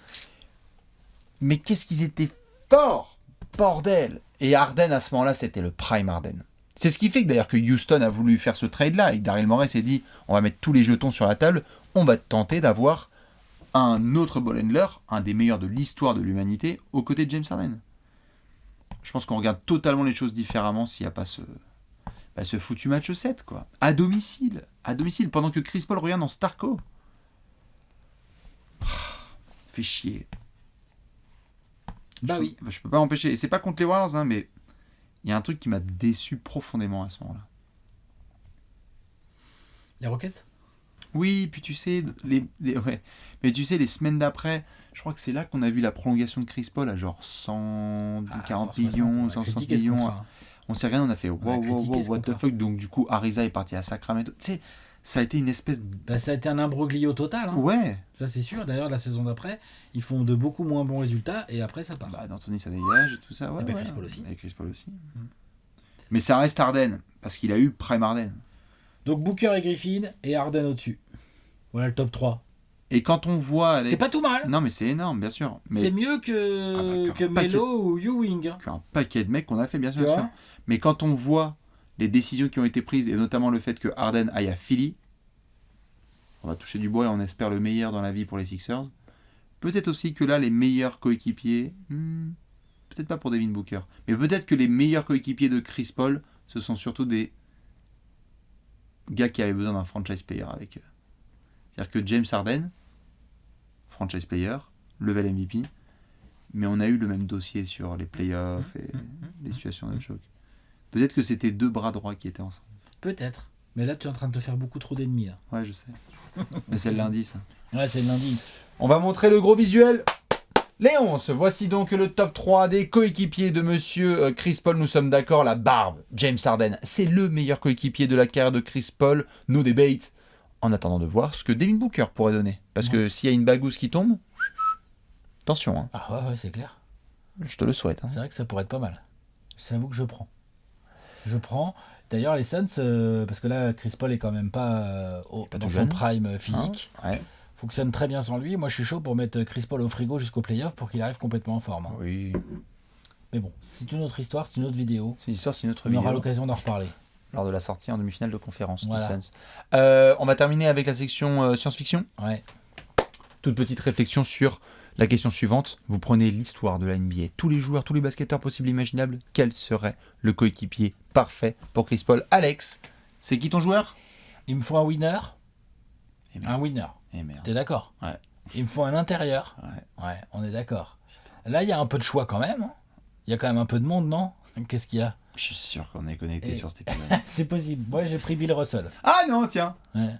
Mais qu'est-ce qu'ils étaient forts, bordel. Et Harden à ce moment-là, c'était le prime Harden. C'est ce qui fait que d'ailleurs que Houston a voulu faire ce trade-là et que Daryl Morey s'est dit on va mettre tous les jetons sur la table, on va tenter d'avoir un autre ball handler, un des meilleurs de l'histoire de l'humanité, aux côtés de James Harden. Je pense qu'on regarde totalement les choses différemment s'il n'y a pas ce foutu match 7, quoi. À domicile, pendant que Chris Paul regarde en Starco. fait chier. Oui. Je peux pas m'empêcher. Et c'est pas contre les Warriors, hein, mais il y a un truc qui m'a déçu profondément à ce moment-là. Les Rockets ? Oui, puis tu sais, ouais. Mais tu sais, les semaines d'après, je crois que c'est là qu'on a vu la prolongation de Chris Paul à genre 140 millions, 160 millions. On s'est rien, on a fait wow, what the fuck. Donc du coup, Ariza est parti à Sacramento. Tu sais, ça a été une espèce de... ça a été un imbroglio total. Hein. Ouais. Ça c'est sûr. D'ailleurs, la saison d'après, ils font de beaucoup moins bons résultats et après ça part. D'Anthony, ça dégage et tout ça. Ouais, et Chris Paul aussi. Et Chris Paul aussi. Mais ça reste Harden, parce qu'il a eu Prime Harden. Donc Booker et Griffin et Harden au-dessus. Voilà le top 3. Et quand on voit... Alex... C'est pas tout mal. Non, mais c'est énorme, bien sûr. Mais... C'est mieux que Melo ou Ewing. Un paquet de mecs qu'on a fait, bien sûr. Mais quand on voit les décisions qui ont été prises, et notamment le fait que Harden aille à Philly, on va toucher du bois et on espère le meilleur dans la vie pour les Sixers. Peut-être aussi que là, les meilleurs coéquipiers... peut-être pas pour Devin Booker, mais peut-être que les meilleurs coéquipiers de Chris Paul, ce sont surtout des gars qui avaient besoin d'un franchise player avec eux. C'est-à-dire que James Harden, franchise player, level MVP, mais on a eu le même dossier sur les playoffs et des situations de choc. Peut-être que c'était deux bras droits qui étaient ensemble. Peut-être. Mais là, tu es en train de te faire beaucoup trop d'ennemis. Là. Ouais, je sais. Mais c'est le lundi, ça. Ouais, c'est le lundi. On va montrer le gros visuel. Léonce, voici donc le top 3 des coéquipiers de monsieur Chris Paul. Nous sommes d'accord, la barbe. James Harden, c'est le meilleur coéquipier de la carrière de Chris Paul. No debate. En attendant de voir ce que Devin Booker pourrait donner. Parce que s'il y a une bagousse qui tombe, attention. Hein. Ah ouais, c'est clair. Je te le souhaite. Hein. C'est vrai que ça pourrait être pas mal. C'est à vous que je prends. Je prends. D'ailleurs, les Suns, parce que là, Chris Paul est quand même pas dans son prime physique. Hein ouais. Fonctionne très bien sans lui. Moi, je suis chaud pour mettre Chris Paul au frigo jusqu'au playoff pour qu'il arrive complètement en forme. Hein. Oui. Mais bon, c'est une autre histoire, c'est une autre vidéo. C'est une histoire, c'est une autre vidéo. On vidéo. aura l'occasion d'en reparler. Lors de la sortie en demi-finale de conférence voilà. des Suns. On va terminer avec la section science-fiction. Ouais. Toute petite réflexion sur la question suivante. Vous prenez l'histoire de la NBA. Tous les joueurs, tous les basketteurs possibles et imaginables. Quel serait le coéquipier parfait pour Chris Paul? Alex, c'est qui ton joueur? Il me faut un winner. Un winner. T'es d'accord? Ouais. Il me faut un intérieur. Ouais, on est d'accord. Là, il y a un peu de choix quand même. Il y a quand même un peu de monde, non? Qu'est-ce qu'il y a? Je suis sûr qu'on est connecté sur cet épisode. C'est possible. Moi, j'ai pris Bill Russell. Ah non, tiens. Ouais.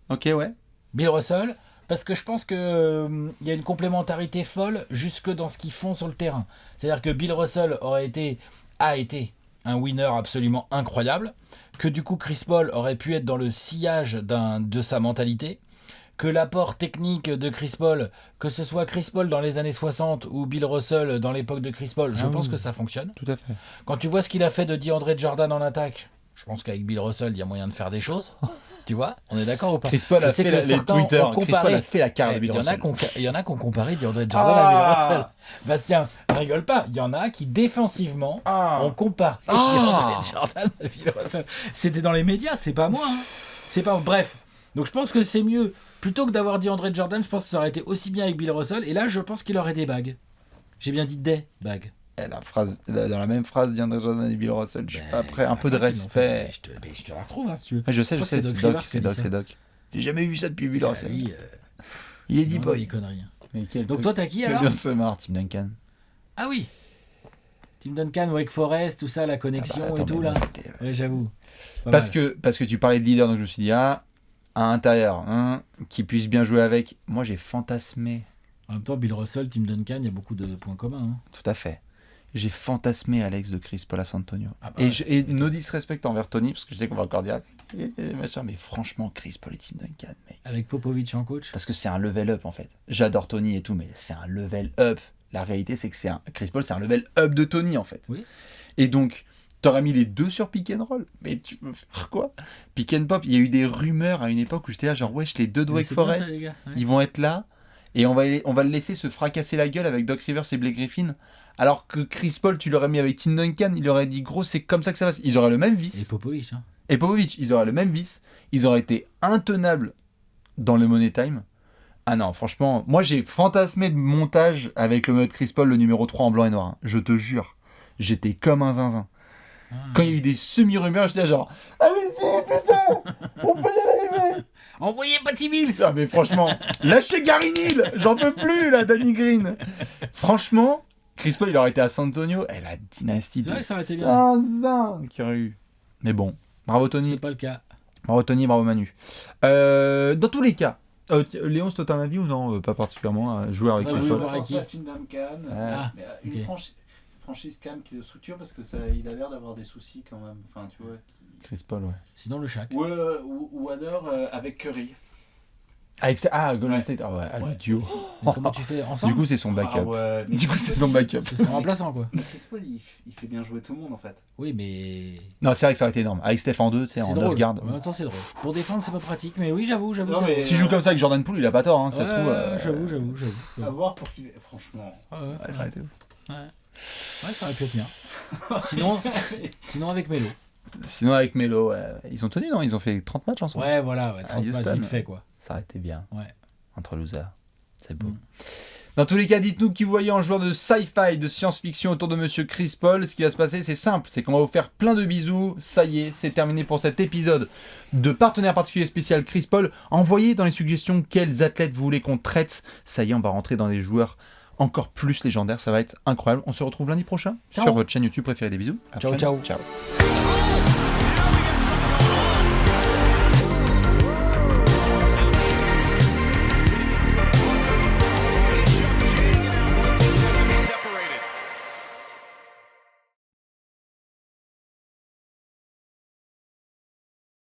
Ok, ouais. Bill Russell, parce que je pense que y a une complémentarité folle jusque dans ce qu'ils font sur le terrain. C'est-à-dire que Bill Russell a été un winner absolument incroyable, que du coup Chris Paul aurait pu être dans le sillage de sa mentalité, que l'apport technique de Chris Paul, que ce soit Chris Paul dans les années 60 ou Bill Russell dans l'époque de Chris Paul, je pense que ça fonctionne. Tout à fait. Quand tu vois ce qu'il a fait de DeAndre Jordan en attaque, je pense qu'avec Bill Russell, il y a moyen de faire des choses. Tu vois, on est d'accord ou pas? Chris Paul a fait les Twitter. Chris Paul a fait la carrière de Bill Russell. Il y en a qui ont comparé DeAndre Jordan à Bill Russell. Bastien, rigole pas. Il y en a qui défensivement ont comparé DeAndre Jordan à Bill Russell. C'était dans les médias, c'est pas moi. Hein. C'est pas. Bref. Donc je pense que c'est mieux. Plutôt que d'avoir DeAndre Jordan, je pense que ça aurait été aussi bien avec Bill Russell. Et là, je pense qu'il aurait des bagues. J'ai bien dit des bagues. Dans la même phrase, DeAndre Jordan et Bill Russell, je suis pas prêt. Un peu de respect. Je te la retrouve, hein, si tu veux. Je sais, c'est Doc. J'ai jamais vu ça depuis Bill Russell. Il est dit pas. Les conneries. Donc toi, t'as qui alors? Tim Duncan. Ah oui. Tim Duncan, Wake Forest, tout ça, la connexion et tout là. Ouais, j'avoue. Parce que tu parlais de leader, donc je me suis dit, à l'intérieur, qui puisse bien jouer avec. Moi, j'ai fantasmé. En même temps, Bill Russell, Tim Duncan, il y a beaucoup de points communs. Hein. Tout à fait. J'ai fantasmé Alex de Chris Paul à San Antonio. Et no disrespect envers Tony, parce que je sais qu'on va encore dire mais franchement, Chris Paul et Tim Duncan, mec. Avec Popovich en coach. Parce que c'est un level up en fait. J'adore Tony et tout, mais c'est un level up. La réalité, c'est que Chris Paul, c'est un level up de Tony en fait. Oui. Et donc, t'aurais mis les deux sur pick and roll. Mais tu veux faire quoi? Pick and pop, il y a eu des rumeurs à une époque où j'étais là, genre, wesh, les deux de Wake Forest, ils vont être là. Et on va le laisser se fracasser la gueule avec Doc Rivers et Blake Griffin. Alors que Chris Paul, tu l'aurais mis avec Tim Duncan, il aurait dit, gros, c'est comme ça que ça passe. Ils auraient le même vice. Et Popovich. Ils auraient le même vice. Ils auraient été intenables dans le Money Time. Ah non, franchement, moi j'ai fantasmé de montage avec le mode Chris Paul, le numéro 3 en blanc et noir. Hein. Je te jure, j'étais comme un zinzin. Quand il y a eu des semi-rumeurs, j'étais genre, allez-y, putain, on peut y arriver. Envoyez Patty Mills. Ah mais franchement, lâchez Gary Neal, j'en peux plus là, Danny Green. Franchement, Chris Paul il aurait été à San Antonio, la dynastie de Zinzin qu'il y aurait eu. Mais bon, bravo Tony. C'est pas le cas. Bravo Tony, bravo Manu. Dans tous les cas, Léon, c'est ton avis ou non? Pas particulièrement, jouer avec Chris Paul. Je pense à Tim Duncan, une franchise quand même qui le structure parce que il a l'air d'avoir des soucis quand même. Enfin, tu vois. Chris Paul, ouais. Sinon le Shaq. Ou alors avec Curry. Golden State, le duo. Comment tu fais ensemble? Du coup, c'est son backup. C'est son backup. C'est son remplaçant, quoi. Chris Paul, il fait bien jouer tout le monde, en fait. Oui, mais... Non, c'est vrai que ça aurait été énorme. Avec Steph en 2, en 9 gardes. En même temps, c'est drôle. Pour défendre, c'est pas pratique, mais oui, j'avoue. S'il joue comme ça avec Jordan Poole, il a pas tort, ça se trouve. J'avoue. À voir pour qu'il... Franchement... ça aurait été ouf. Ouais, ça aurait pu être bien. Sinon avec Melo. Sinon, avec Melo, ils ont tenu, non? Ils ont fait 30 matchs ensemble. Ouais, voilà, 30 matchs vite fait, quoi. Ça aurait été bien. Ouais. Entre losers. C'est beau. Dans tous les cas, dites-nous qui vous voyez en joueur de sci-fi, de science-fiction autour de Monsieur Chris Paul. Ce qui va se passer, c'est simple. C'est qu'on va vous faire plein de bisous. Ça y est, c'est terminé pour cet épisode de Partenaire particulier spécial Chris Paul. Envoyez dans les suggestions quels athlètes vous voulez qu'on traite. Ça y est, on va rentrer dans des joueurs encore plus légendaires. Ça va être incroyable. On se retrouve lundi prochain sur votre chaîne YouTube préférée. Des bisous. Ciao. Ciao.